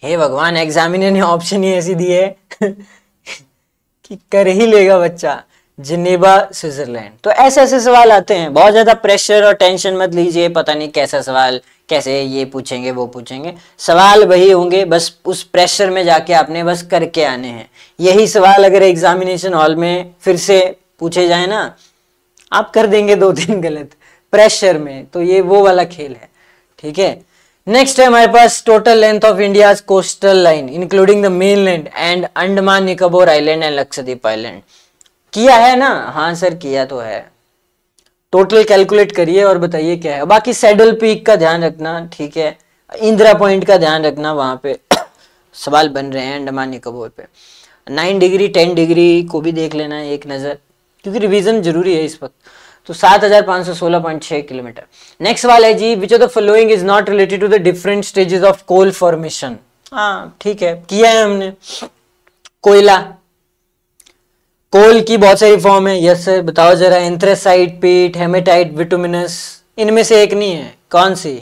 हे भगवान, एग्जामिनर ने ऑप्शन ही ऐसी दी है कि कर ही लेगा बच्चा। Geneva, Switzerland. तो ऐसे ऐसे सवाल आते हैं, बहुत ज्यादा प्रेशर और टेंशन मत लीजिए, पता नहीं कैसा सवाल, कैसे ये पूछेंगे वो पूछेंगे। सवाल वही होंगे, बस उस प्रेशर में जाके आपने बस करके आने हैं। यही सवाल अगर एग्जामिनेशन हॉल में फिर से पूछे जाए ना, आप कर देंगे 2-3 गलत प्रेशर में। तो ये वो वाला खेल है। ठीक है, नेक्स्ट है हमारे पास total length of India's coastal line including the mainland and Andaman Nicobar island and Lakshadweep island. किया है ना? हाँ सर किया तो है। टोटल कैलकुलेट करिए और बताइए क्या है। बाकी सैडल पीक का ध्यान रखना, ठीक है, इंदिरा पॉइंट का ध्यान रखना, वहां पे सवाल बन रहे हैं अंडमान निकोबार पे। 9 डिग्री 10 डिग्री को भी देख लेना है एक नजर, क्योंकि रिवीजन जरूरी है इस वक्त। तो 7516.6 किलोमीटर। नेक्स्ट सवाल है जी, which of the following is not related to the different stages of coal formation? हाँ ठीक है, किया है हमने। कोयला, कोल की बहुत सारी फॉर्म है। यस सर, बताओ जरा। एंथ्रेसाइट, पीट, हेमेटाइट, बिटुमिनस, इनमें से एक नहीं है, कौन सी?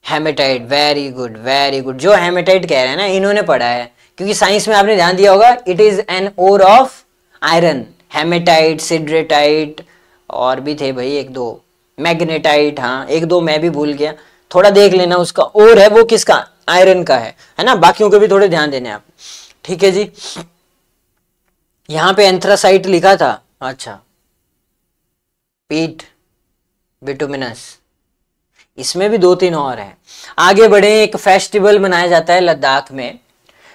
Hematite. Very good very good. जो हेमेटाइट कह रहे हैं ना, इन्होंने पढ़ा है, क्योंकि साइंस में आपने ध्यान दिया होगा, it is an ore of iron. Hematite, siderite, और भी थे भाई 1-2, मैग्नेटाइट, हाँ 1-2 मैं भी भूल गया, थोड़ा देख लेना। उसका ओर है वो किसका? आयरन का है ना। बाकियों को भी थोड़े ध्यान देने आप। ठीक है जी, यहां पे एंथ्रासाइट लिखा था। अच्छा, पीट, बिटुमिनस, इसमें भी 2-3 और है। आगे बढ़े, एक फेस्टिवल मनाया जाता है लद्दाख में,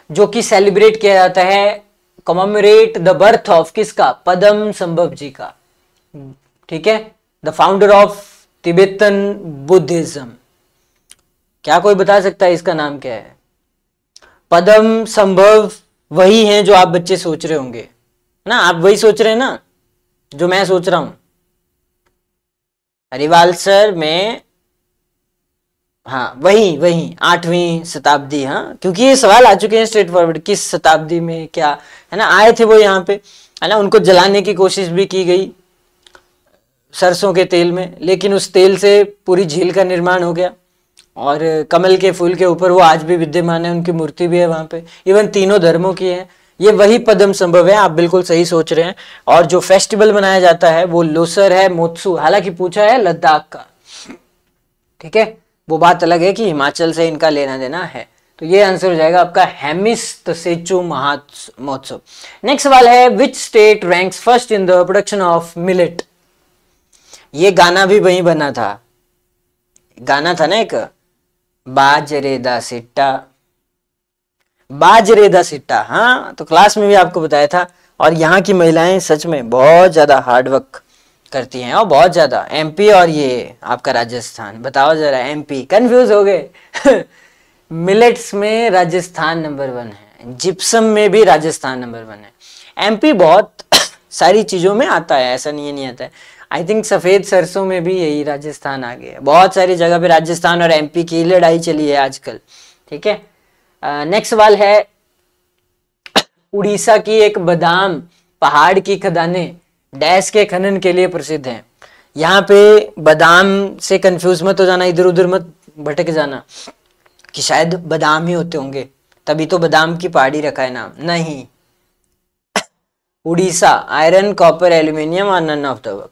जो कि सेलिब्रेट किया जाता है, कमेमोरेट द बर्थ ऑफ किसका? पद्म संभव जी का। ठीक है, the founder of Tibetan Buddhism. क्या कोई बता सकता है इसका नाम क्या है? पद्म संभव वही हैं जो आप बच्चे सोच रहे होंगे ना, आप वही सोच रहे हैं ना जो मैं सोच रहा हूं। हरिवाल सर में, हाँ वही 8वीं शताब्दी। हाँ, क्योंकि ये सवाल आ चुके हैं स्ट्रेट फॉरवर्ड, किस शताब्दी में क्या है ना, आए थे वो यहाँ पे, है ना। उनको जलाने की कोशिश भी की गई सरसों के तेल में, लेकिन उस तेल से पूरी झील का निर्माण हो गया। और कमल के फूल के ऊपर वो आज भी विद्यमान है, उनकी मूर्ति भी है वहां पे, इवन तीनों धर्मों की है। ये वही पद्म संभव है, आप बिल्कुल सही सोच रहे हैं। और जो फेस्टिवल मनाया जाता है वो लोसर है, मोत्सू, हालांकि पूछा है लद्दाख का। ठीक है, वो बात अलग है कि हिमाचल से इनका लेना देना है। तो ये आंसर हो जाएगा आपका हेमिस तसेचु महोत्सव। नेक्स्ट सवाल है, which state ranks first in the production of millet? ये गाना भी वहीं बना था, गाना था ना एक, बाजरे दा सिट्टा, बाजरे दा सिट्टा। हाँ, तो क्लास में भी आपको बताया था। और यहाँ की महिलाएं सच में बहुत ज्यादा हार्डवर्क करती हैं, और बहुत ज्यादा। MP और ये आपका राजस्थान, बताओ जरा। MP कंफ्यूज हो गए मिलेट्स में राजस्थान नंबर 1 है, जिप्सम में भी राजस्थान नंबर 1 है। MP बहुत सारी चीजों में आता है, ऐसा नहीं आता है। आई थिंक सफेद सरसों में भी यही राजस्थान आ गया है। बहुत सारी जगह पे राजस्थान और MP की लड़ाई चली है आजकल। ठीक है, नेक्स्ट सवाल है, उड़ीसा की एक बादाम पहाड़ की खदानें डैश के खनन के लिए प्रसिद्ध हैं। यहाँ पे बादाम से कंफ्यूज मत हो जाना, इधर उधर मत भटक जाना कि शायद बादाम ही होते होंगे, तभी तो बादाम की पहाड़ी रखा है नाम। नहीं, उड़ीसा, आयरन, कॉपर, एल्यूमिनियम और none of the above.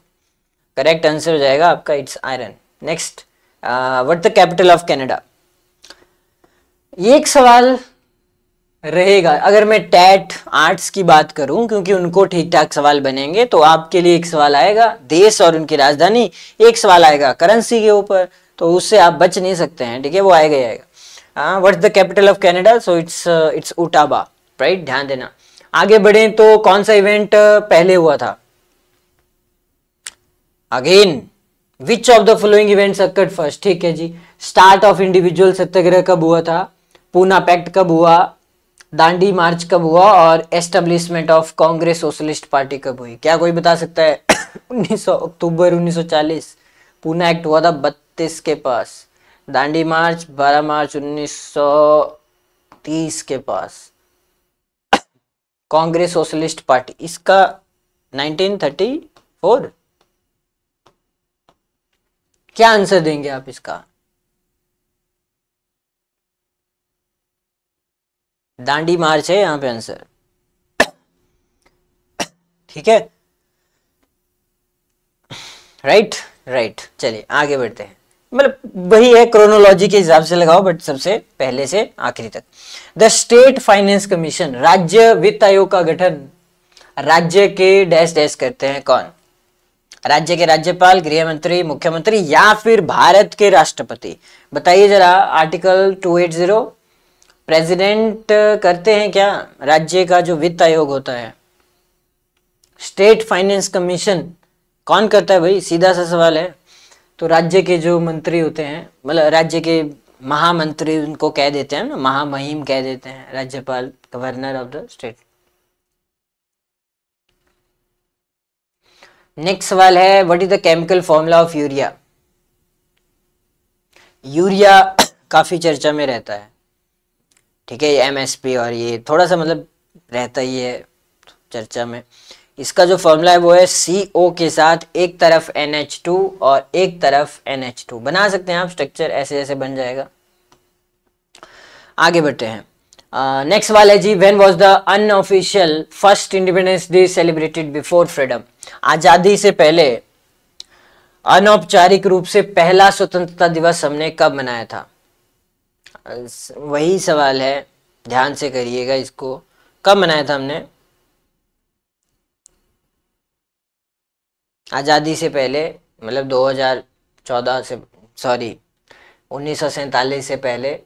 Correct answer हो जाएगा आपका, it's iron. Next, what the capital of Canada? ये एक सवाल रहेगा अगर मैं टैट आर्ट्स की बात करूं, क्योंकि उनको ठीक ठाक सवाल बनेंगे। तो आपके लिए एक सवाल आएगा देश और उनकी राजधानी, एक सवाल आएगा करेंसी के ऊपर, तो उससे आप बच नहीं सकते हैं। ठीक है, वो आएगा ही आएगा। What's the capital of Canada? So it's Ottawa. Right, ध्यान देना। आगे बढ़े तो कौन सा इवेंट पहले हुआ था? Again which of the following events occurred first? ठीक है जी, स्टार्ट ऑफ इंडिविजुअल सत्याग्रह कब हुआ था, पूना पैक्ट कब हुआ, दांडी मार्च कब हुआ, और establishment of Congress socialist party कब हुई? क्या कोई बता सकता है? 19 अक्टूबर 1940 पूना एक्ट हुआ था 32 के पास, दांडी मार्च 12 मार्च 1930 के पास, कांग्रेस सोशलिस्ट पार्टी इसका 1934। क्या आंसर देंगे आप इसका? दांडी मार्च है यहां पे आंसर, ठीक है, राइट राइट। चलिए आगे बढ़ते हैं, मतलब वही है, क्रोनोलॉजी के हिसाब से लगाओ, बट सबसे पहले से आखिरी तक। द स्टेट फाइनेंस कमीशन, राज्य वित्त आयोग का गठन राज्य के डैश डैश करते हैं कौन? राज्य के राज्यपाल, गृह मंत्री, मुख्यमंत्री, या फिर भारत के राष्ट्रपति? बताइए जरा। आर्टिकल 280 प्रेसिडेंट करते हैं क्या? राज्य का जो वित्त आयोग होता है, स्टेट फाइनेंस कमीशन कौन करता है भाई? सीधा सा सवाल है। तो राज्य के जो मंत्री होते हैं, मतलब राज्य के महामंत्री उनको कह देते हैं ना, महामहिम कह देते हैं, राज्यपाल, governor of the state. Next सवाल है, what is the chemical formula of urea? Urea काफी चर्चा में रहता है, ठीक है, एमएसपी और ये थोड़ा सा मतलब रहता ही है चर्चा में। इसका जो फॉर्मूला है वो है CO के साथ एक तरफ NH2 और एक तरफ NH2। बना सकते हैं आप स्ट्रक्चर, ऐसे ऐसे बन जाएगा। आगे बढ़ते हैं। नेक्स्ट सवाल है जी, when was the unofficial first independence day celebrated before freedom? आजादी से पहले अनौपचारिक रूप से पहला स्वतंत्रता दिवस हमने कब मनाया था? वही सवाल है, ध्यान से करिएगा इसको, कब मनाया था हमने आजादी से पहले? मतलब 2014 से, सॉरी 1947 से पहले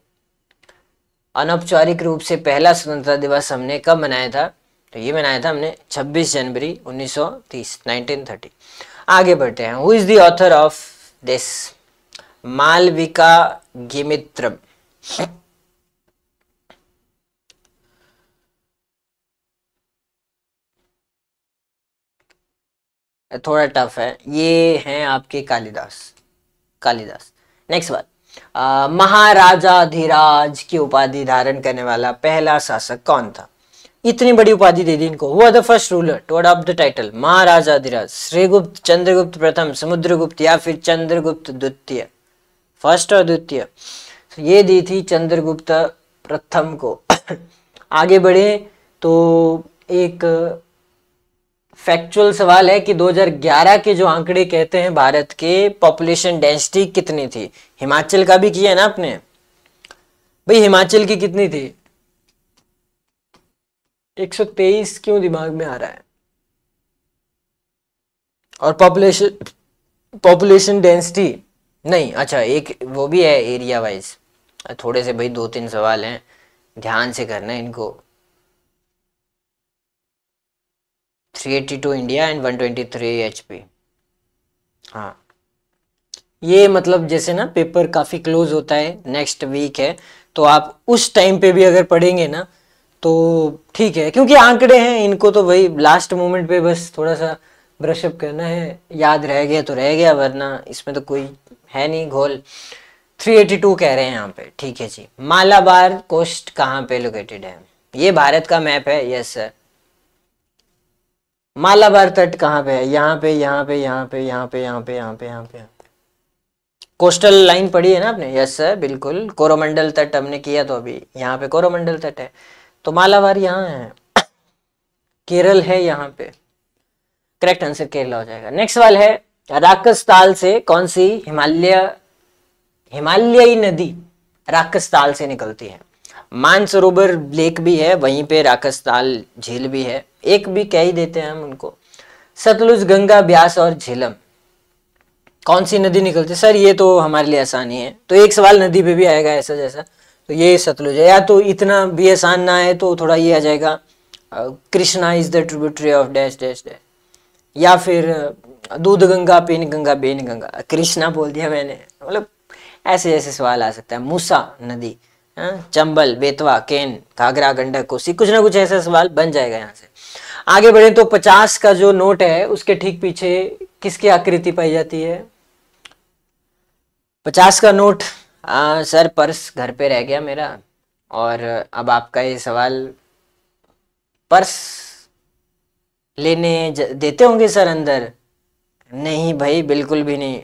अनौपचारिक रूप से पहला स्वतंत्रता दिवस हमने कब मनाया था? तो ये मनाया था हमने 26 जनवरी 1930, 1930। आगे बढ़ते हैं। Who is the author of this Malvika गिमित्रम? थोड़ा टफ है ये, हैं आपके कालिदास, कालिदास। नेक्स्ट बात, महाराजाधिराज की उपाधि धारण करने वाला पहला शासक कौन था? इतनी बड़ी उपाधि दे दी इनको। Who was the first ruler to adopt the title महाराजाधिराज? श्रीगुप्त, चंद्रगुप्त प्रथम, समुद्रगुप्त, या फिर चंद्रगुप्त द्वितीय? फर्स्ट और द्वितीय, ये दी थी चंद्रगुप्त प्रथम को। आगे बढ़े तो एक फैक्चुअल सवाल है कि 2011 के जो आंकड़े कहते हैं भारत के पॉपुलेशन डेंसिटी कितनी थी? हिमाचल का भी किया ना आपने भाई, हिमाचल की कितनी थी? 123 क्यों दिमाग में आ रहा है? और पॉपुलेशन डेंसिटी नहीं, अच्छा एक वो भी है एरिया वाइज। थोड़े से भाई 2-3 सवाल हैं, ध्यान से करना इनको। 382 इंडिया एंड 123 HP। हाँ, ये मतलब जैसे ना पेपर काफ़ी क्लोज होता है, नेक्स्ट वीक है, तो आप उस टाइम पे भी अगर पढ़ेंगे ना तो ठीक है, क्योंकि आंकड़े हैं, इनको तो वही लास्ट मोमेंट पे बस थोड़ा सा ब्रशअप करना है, याद रह गया तो रह गया, वरना इसमें तो कोई है नहीं घोल। 382 कह रहे हैं यहाँ पे, ठीक है जी। मालाबार कोस्ट कहाँ पे लोकेटेड है? ये भारत का मैप है, यस सर। मालाबार तट कहाँ पे है? यहाँ पे, यहाँ पे, यहाँ पे, यहाँ पे, यहाँ पे, यहाँ पे, यहाँ पे। कोस्टल लाइन पढ़ी है ना आपने? यस सर, बिल्कुल। कोरोमंडल तट हमने किया, तो अभी यहाँ पे कोरोमंडल तट है, तो मालाबार यहाँ है। केरल है यहाँ पे, करेक्ट आंसर केरला हो जाएगा। नेक्स्ट सवाल है, राकसताल से कौन सी हिमालयी नदी राकसताल से निकलती है? मानसरोवर लेक भी है वहीं पे, राकसताल झील भी है, एक भी कह ही देते हैं हम उनको। सतलुज, गंगा, ब्यास और झेलम, कौन सी नदी निकलती है? सर ये तो हमारे लिए आसानी है, तो एक सवाल नदी पे भी आएगा ऐसा जैसा, तो तो ये सतलुज है। या तो इतना भी आसान ना है तो थोड़ा ये आ जाएगा, Krishna is the tributary of dash dash dash, या फिर दूध गंगा पेन गंगा बेन गंगा, कृष्णा बोल दिया मैंने, मतलब ऐसे ऐसे सवाल आ सकता है। मूसा नदी, चंबल बेतवा केन घाघरा गंडक कोसी, कुछ ना कुछ ऐसा सवाल बन जाएगा यहाँ से। आगे बढ़े तो 50 का जो नोट है उसके ठीक पीछे किसकी आकृति पाई जाती है? 50 का नोट, सर पर्स घर पे रह गया मेरा, और अब आपका ये सवाल, पर्स लेने देते होंगे सर अंदर? नहीं भाई, बिल्कुल भी नहीं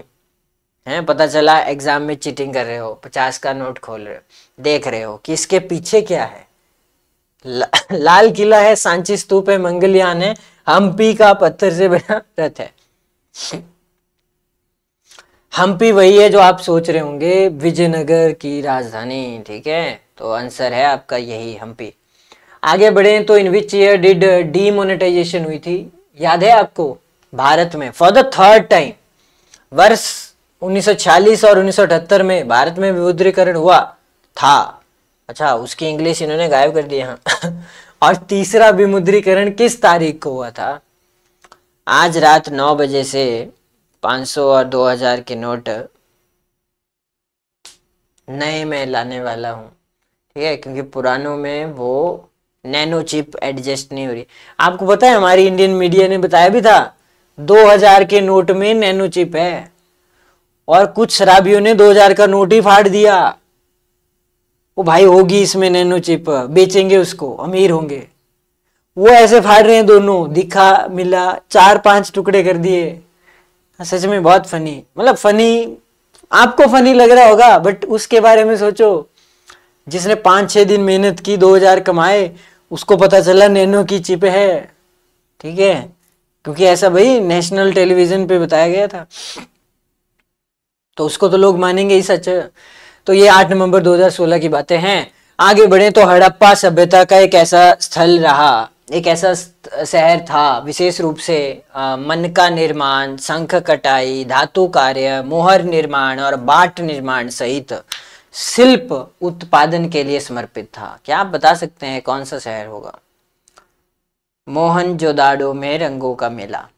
है। पता चला एग्जाम में चीटिंग कर रहे हो, 50 का नोट खोल रहे हो, देख रहे हो कि इसके पीछे क्या है। लाल किला है, सांची स्तूप है, मंगलयान है, हम्पी का पत्थर से बना रथ है। हम्पी वही है जो आप सोच रहे होंगे, विजयनगर की राजधानी, ठीक है। तो आंसर है आपका यही हम्पी। आगे बढ़े तो इन विच ईयर डिड डीमोनेटाइजेशन हुई थी? याद है आपको? भारत में फॉर द थर्ड टाइम, वर्ष 1946 और 1978 में भारत में विमुद्रीकरण हुआ था। अच्छा, उसकी इंग्लिश इन्होंने गायब कर दी यहाँ। और तीसरा विमुद्रीकरण किस तारीख को हुआ था? आज रात 9 बजे से 500 और 2000 के नोट नए में लाने वाला हूँ, ठीक है, क्योंकि पुरानों में वो नैनो चिप एडजस्ट नहीं हो रही। आपको पता है हमारी इंडियन मीडिया ने बताया भी था 2000 के नोट में नैनो चिप है, और कुछ शराबियों ने 2000 का नोट ही फाड़ दिया। वो भाई होगी इसमें नैनो चिप, बेचेंगे उसको, अमीर होंगे। वो ऐसे फाड़ रहे हैं दोनों, दिखा मिला 4-5 टुकड़े कर दिए। सच में बहुत फनी, मतलब फनी, आपको फनी लग रहा होगा बट उसके बारे में सोचो, जिसने 5-6 दिन मेहनत की 2000 कमाए, उसको पता चला नैनो की चिप है, ठीक है, क्योंकि ऐसा भाई नेशनल टेलीविजन पे बताया गया था, तो उसको तो लोग मानेंगे ही सच। तो ये 8 नवंबर 2016 की बातें हैं। आगे बढ़े तो हड़प्पा सभ्यता का एक ऐसा स्थल रहा, एक ऐसा शहर था, विशेष रूप से मन का निर्माण, शंख कटाई, धातु कार्य, मोहर निर्माण और बाट निर्माण सहित शिल्प उत्पादन के लिए समर्पित था। क्या आप बता सकते हैं कौन सा शहर होगा? मोहनजोदाड़ो में रंगों का मेला,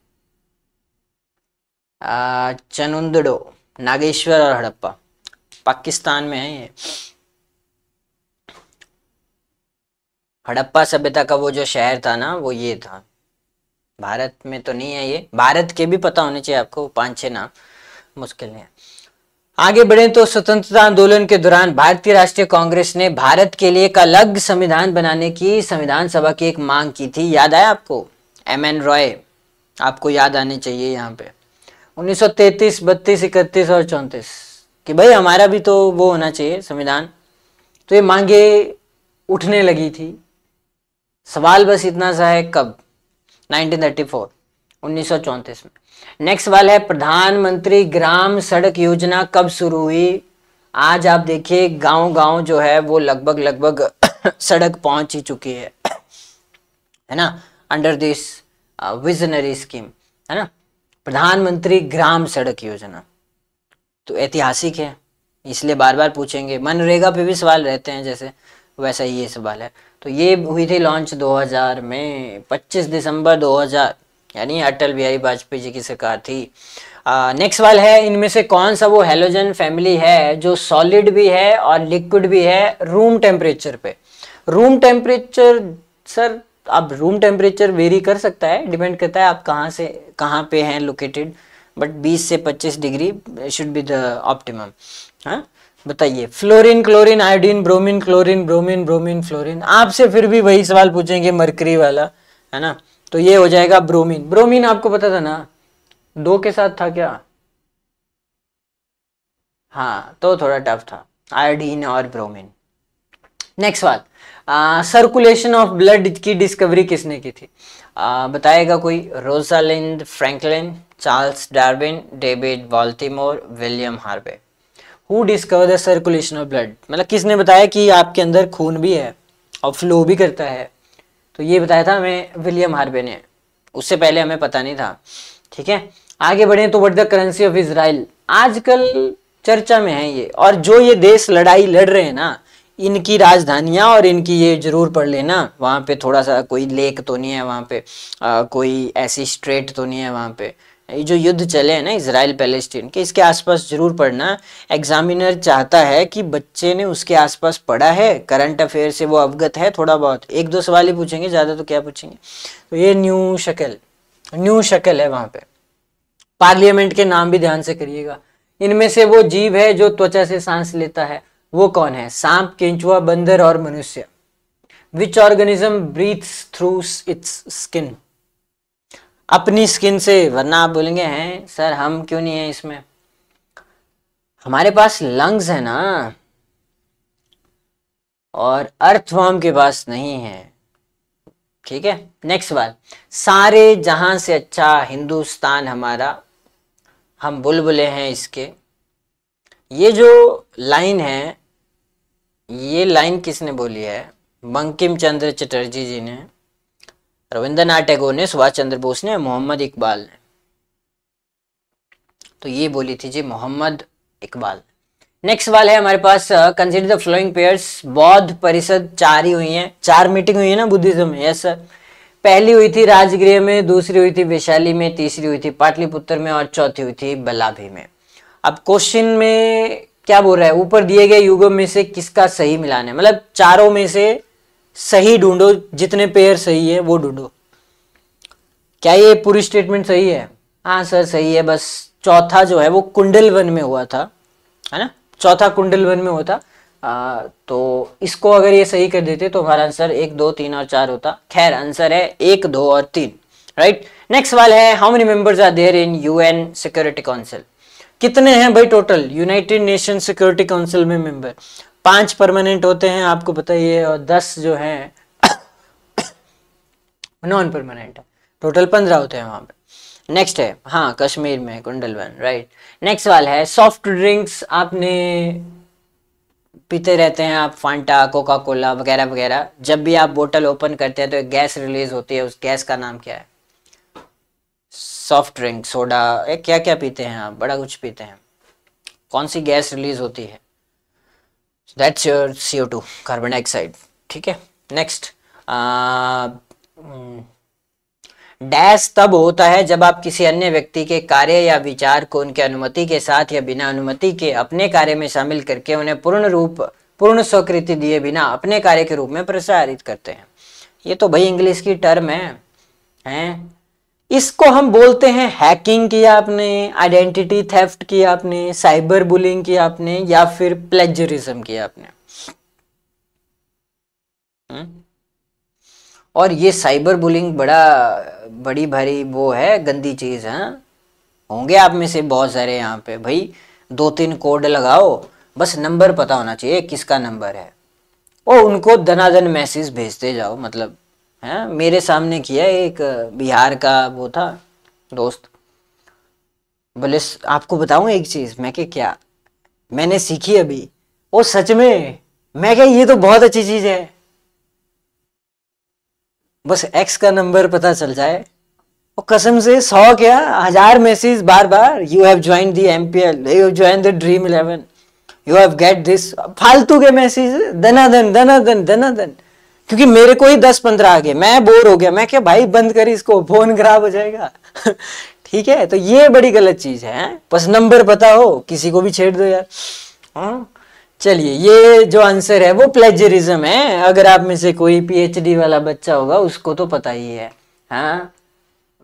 चनुंदड़ो, नागेश्वर और हड़प्पा, पाकिस्तान में है ये। हड़प्पा सभ्यता का वो जो शहर था ना, वो ये था। भारत में तो नहीं है ये, भारत के भी पता होने चाहिए आपको, 5-6 नाम मुश्किल है। आगे बढ़े तो स्वतंत्रता आंदोलन के दौरान भारतीय राष्ट्रीय कांग्रेस ने भारत के लिए एक अलग संविधान बनाने की संविधान सभा की एक मांग की थी। याद आया आपको? MN रॉय, आपको याद आने चाहिए यहाँ पे। 1933, 32, 31 और 34 कि भाई हमारा भी तो वो होना चाहिए संविधान। तो ये मांगे उठने लगी थी। सवाल बस इतना सा है, कब? 1934, 1934 में। नेक्स्ट सवाल है, प्रधानमंत्री ग्राम सड़क योजना कब शुरू हुई? आज आप देखिए गांव गांव जो है वो लगभग सड़क पहुंच ही चुकी है ना, अंडर दिस विजनरी स्कीम, है ना, प्रधानमंत्री ग्राम सड़क योजना। तो ऐतिहासिक है, इसलिए बार बार पूछेंगे। मनरेगा पे भी सवाल रहते हैं जैसे, वैसा ही ये सवाल है। तो ये हुई थी लॉन्च 2000 में, 25 दिसंबर 2000, यानी अटल बिहारी वाजपेयी जी की सरकार थी। नेक्स्ट सवाल है, इनमें से कौन सा वो हैलोजन फैमिली है जो सॉलिड भी है और लिक्विड भी है रूम टेम्परेचर पे? रूम टेम्परेचर सर, अब रूम टेम्परेचर वेरी कर सकता है, डिपेंड करता है आप कहाँ से कहाँ पे हैं लोकेटेड, बट 20 से 25 degree should be the optimum. हाँ बताइए, fluorine, chlorine, iodine, bromine, chlorine, bromine, bromine, fluorine. आपसे फिर भी वही सवाल पूछेंगे मरकरी वाला, है ना, तो ये हो जाएगा ब्रोमीन। ब्रोमीन आपको पता था ना, 2 के साथ था क्या? हाँ, तो थोड़ा टफ था, आयोडीन और ब्रोमीन। नेक्स्ट सवाल, सर्कुलेशन ऑफ ब्लड की डिस्कवरी किसने की थी? बताएगा कोई? Rosalind Franklin, Charles Darwin, David Baltimore, William Harvey. Who discover the circulation of blood, मतलब किसने बताया कि आपके अंदर खून भी है और फ्लो भी करता है? तो ये बताया था हमें विलियम हार्वे ने, उससे पहले हमें पता नहीं था, ठीक है। आगे बढ़े तो what the currency of Israel, आजकल चर्चा में है ये, और जो ये देश लड़ाई लड़ रहे हैं ना, इनकी राजधानियां और इनकी ये जरूर पढ़ लेना, वहां पे थोड़ा सा कोई लेक तो नहीं है वहां पे, कोई ऐसी स्ट्रेट तो नहीं है वहां पे। ये जो युद्ध चले हैं ना इजराइल पैलेस्टीन के, इसके आसपास जरूर पढ़ना। एग्जामिनर चाहता है कि बच्चे ने उसके आसपास पढ़ा है, करंट अफेयर से वो अवगत है थोड़ा बहुत, एक दो सवाल ही पूछेंगे, ज्यादा तो क्या पूछेंगे। तो ये न्यू शक्ल है वहां पे। पार्लियामेंट के नाम भी ध्यान से करिएगा। इनमें से वो जीव है जो त्वचा से सांस लेता है, वो कौन है? सांप, केंचुआ, बंदर और मनुष्य। Which organism breathes through its skin? अपनी स्किन से, वरना आप बोलेंगे हैं सर हम क्यों नहीं है इसमें, हमारे पास लंग्स है ना, और अर्थवर्म के पास नहीं है। ठीक है, नेक्स्ट सवाल। सारे जहां से अच्छा हिंदुस्तान हमारा, हम बुलबुले हैं इसके। ये जो लाइन है, ये लाइन किसने बोली है? बंकिम चंद्र चटर्जी जी ने, रविंद्रनाथ टैगोर ने, सुभाष चंद्र बोस ने, मोहम्मद इकबाल ने। तो ये बोली थी जी मोहम्मद इकबाल। नेक्स्ट सवाल है हमारे पास, कंसीडर द फ्लोइंग पेयर्स। बौद्ध परिषद 4 ही हुई हैं, 4 मीटिंग हुई है ना बुद्धिज्म में। Yes sir. पहली हुई थी राजगृह में, दूसरी हुई थी वैशाली में, तीसरी हुई थी पाटलिपुत्र में और चौथी हुई थी बल्लाभी में। अब क्वेश्चन में क्या बोल रहा है? ऊपर दिए गए युगों में से किसका सही मिलान है, मतलब चारों में से सही ढूंढो, जितने पेयर सही है वो ढूंढो। क्या ये पूरी स्टेटमेंट सही है? हाँ सर सही है, बस चौथा जो है वो कुंडल वन में हुआ था, है ना, चौथा कुंडल वन में होता। तो इसको अगर ये सही कर देते तो हमारा आंसर 1, 2, 3 और 4 होता। खैर आंसर है 1, 2 और 3। राइट। नेक्स्ट सवाल है, how many members are there in UN security council? कितने हैं भाई total United Nation security council में मेंबर? 5 परमानेंट होते हैं, आपको पता ही है, और 10 जो हैं नॉन परमानेंट है। टोटल 15 होते हैं वहां पे। नेक्स्ट है, हाँ कश्मीर में कुंडल वन। राइट। नेक्स्ट सवाल है, सॉफ्ट ड्रिंक्स आपने पीते रहते हैं आप, फांटा, कोका कोला वगैरह वगैरह, जब भी आप बोतल ओपन करते हैं तो एक गैस रिलीज होती है, उस गैस का नाम क्या है? सॉफ्ट ड्रिंक, सोडा, क्या क्या पीते हैं आप? बड़ा कुछ पीते हैं, कौन सी गैस रिलीज होती है? That's your CO2, carbon dioxide. ठीक है। नेक्स्ट, डैश तब होता है जब आप किसी अन्य व्यक्ति के कार्य या विचार को उनके अनुमति के साथ या बिना अनुमति के अपने कार्य में शामिल करके उन्हें पूर्ण स्वीकृति दिए बिना अपने कार्य के रूप में प्रसारित करते हैं। ये तो भाई इंग्लिश की टर्म है? इसको हम बोलते हैं हैकिंग किया आपने, आइडेंटिटी थेफ्ट किया आपने, साइबर बुलिंग किया आपने, या फिर प्लेजरिज्म किया आपने। और ये साइबर बुलिंग बड़ी भारी वो है, गंदी चीज है। होंगे आप में से बहुत सारे यहाँ पे भाई, 2-3 कोड लगाओ, बस नंबर पता होना चाहिए किसका नंबर है, और उनको दनादन मैसेज भेजते जाओ। मतलब है, मेरे सामने किया एक बिहार का वो था दोस्त, बोले आपको बताऊं एक चीज, मैं क्या मैंने सीखी अभी, ओ सच में, मैं ये तो बहुत अच्छी चीज है, बस एक्स का नंबर पता चल जाए, और कसम से 100 क्या 1000 message bar bar, you have joined the MPL, you have joined the dream 11, you have get this, फालतू के मैसेज दनादन, क्योंकि मेरे को ही 10-15 आ गए, मैं बोर हो गया, मैं क्या भाई बंद कर इसको, फोन खराब हो जाएगा। ठीक है, तो ये बड़ी गलत चीज है, बस नंबर पता हो, किसी को भी छेड़ दो यार। हाँ चलिए, ये जो आंसर है वो प्लेजरिज्म है। अगर आप में से कोई PhD वाला बच्चा होगा उसको तो पता ही है। हाँ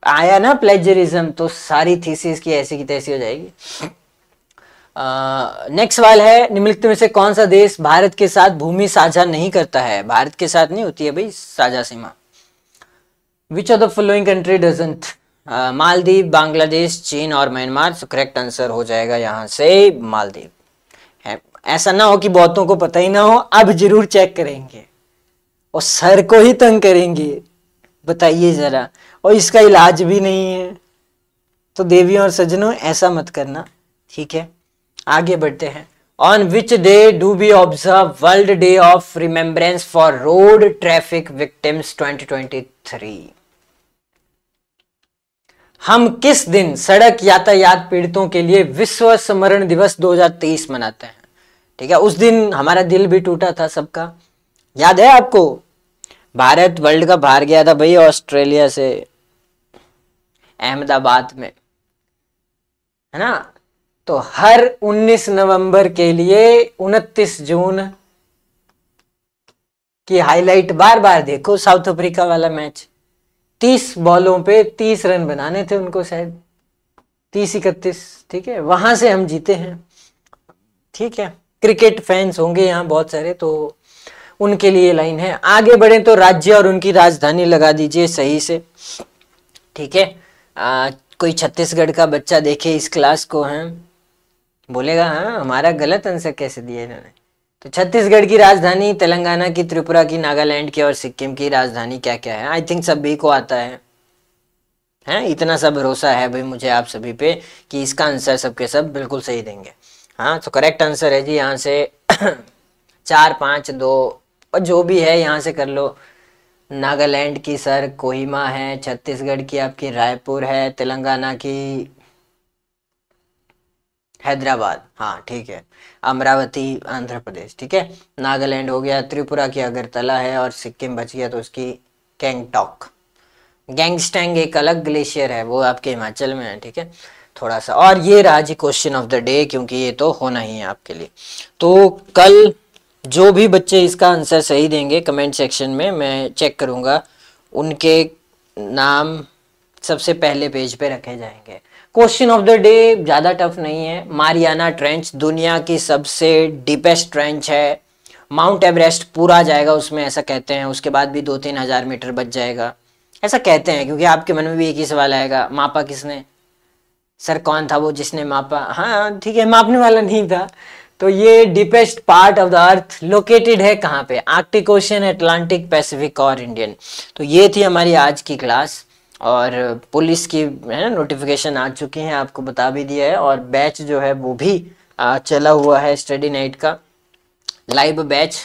आया ना प्लेजरिज्म, तो सारी थीसिस की ऐसी की तैसी हो जाएगी। नेक्स्ट सवाल है, निम्नलिखित में से कौन सा देश भारत के साथ भूमि साझा नहीं करता है? भारत के साथ नहीं होती है भाई साझा सीमा। Which of the following country doesn't? Maldives, Bangladesh, चीन और म्यांमार। तो करेक्ट आंसर हो जाएगा यहाँ से मालदीव। ऐसा ना हो कि बहुतों को पता ही ना हो, अब जरूर चेक करेंगे और सर को ही तंग करेंगे, बताइए जरा, और इसका इलाज भी नहीं है। तो देवियों और सज्जनों ऐसा मत करना, ठीक है। आगे बढ़ते हैं। On which day do we observe world day of remembrance for road traffic victims 2023? हम किस दिन सड़क यातायात पीड़ितों के लिए विश्व स्मरण दिवस 2023 मनाते हैं? ठीक है, उस दिन हमारा दिल भी टूटा था सबका, याद है आपको? भारत वर्ल्ड कप हार गया था भाई ऑस्ट्रेलिया से, अहमदाबाद में, है ना? तो हर 19 नवंबर के लिए 29 जून की हाईलाइट बार बार देखो। साउथ अफ्रीका वाला मैच, 30 बॉलों पे 30 रन बनाने थे उनको, शायद 30-31, ठीक है, वहां से हम जीते हैं। ठीक है, क्रिकेट फैंस होंगे यहाँ बहुत सारे, तो उनके लिए लाइन है। आगे बढ़े तो राज्य और उनकी राजधानी लगा दीजिए सही से, ठीक है। कोई छत्तीसगढ़ का बच्चा देखे इस क्लास को, हैं बोलेगा हाँ हमारा गलत आंसर कैसे दिया इन्होंने। तो छत्तीसगढ़ की राजधानी, तेलंगाना की, त्रिपुरा की, नागालैंड की और सिक्किम की राजधानी क्या क्या है? आई थिंक सभी को आता है, हैं? इतना सा भरोसा है भाई मुझे आप सभी पे कि इसका आंसर सबके सब बिल्कुल सही देंगे। हाँ, तो करेक्ट आंसर है जी यहाँ से 4-5-2, और जो भी है यहाँ से कर लो। नागालैंड की सर कोहिमा है, छत्तीसगढ़ की आपकी रायपुर है, तेलंगाना की हैदराबाद, हाँ ठीक है, अमरावती आंध्र प्रदेश, ठीक है, नागालैंड हो गया, त्रिपुरा की अगरतला है, और सिक्किम बच गया तो उसकी गैंगटॉक। गैंगस्टैंग एक अलग ग्लेशियर है, वो आपके हिमाचल में है, ठीक है, थोड़ा सा। और ये रहा जी क्वेश्चन ऑफ द डे, क्योंकि ये तो होना ही है आपके लिए। तो कल जो भी बच्चे इसका आंसर सही देंगे कमेंट सेक्शन में, मैं चेक करूंगा, उनके नाम सबसे पहले पेज पे रखे जाएंगे। क्वेश्चन ऑफ द डे ज्यादा टफ नहीं है। मारियाना ट्रेंच दुनिया की सबसे डीपेस्ट ट्रेंच है, माउंट एवरेस्ट पूरा जाएगा उसमें, ऐसा कहते हैं। उसके बाद भी 2-3 हजार मीटर बच जाएगा, ऐसा कहते हैं, क्योंकि आपके मन में भी एक ही सवाल आएगा, मापा किसने? सर कौन था वो जिसने मापा? हाँ ठीक है, मापने वाला नहीं था। तो ये deepest part of the earth located है कहाँ पे? आर्कटिक ओशन, अटलांटिक, पैसिफिक और इंडियन। तो ये थी हमारी आज की क्लास, और पुलिस की है ना नोटिफिकेशन आ चुकी है, आपको बता भी दिया है, और बैच जो है वो भी चला हुआ है, स्टडी नाइट का लाइव बैच,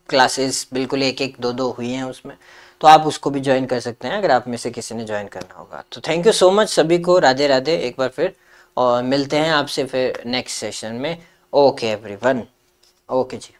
क्लासेस बिल्कुल 1-1, 2-2 हुई हैं उसमें, तो आप उसको भी ज्वाइन कर सकते हैं अगर आप में से किसी ने ज्वाइन करना होगा। तो थैंक यू सो मच सभी को, राधे राधे एक बार फिर, और मिलते हैं आपसे फिर नेक्स्ट सेशन में। ओके एवरीवन, ओके जी।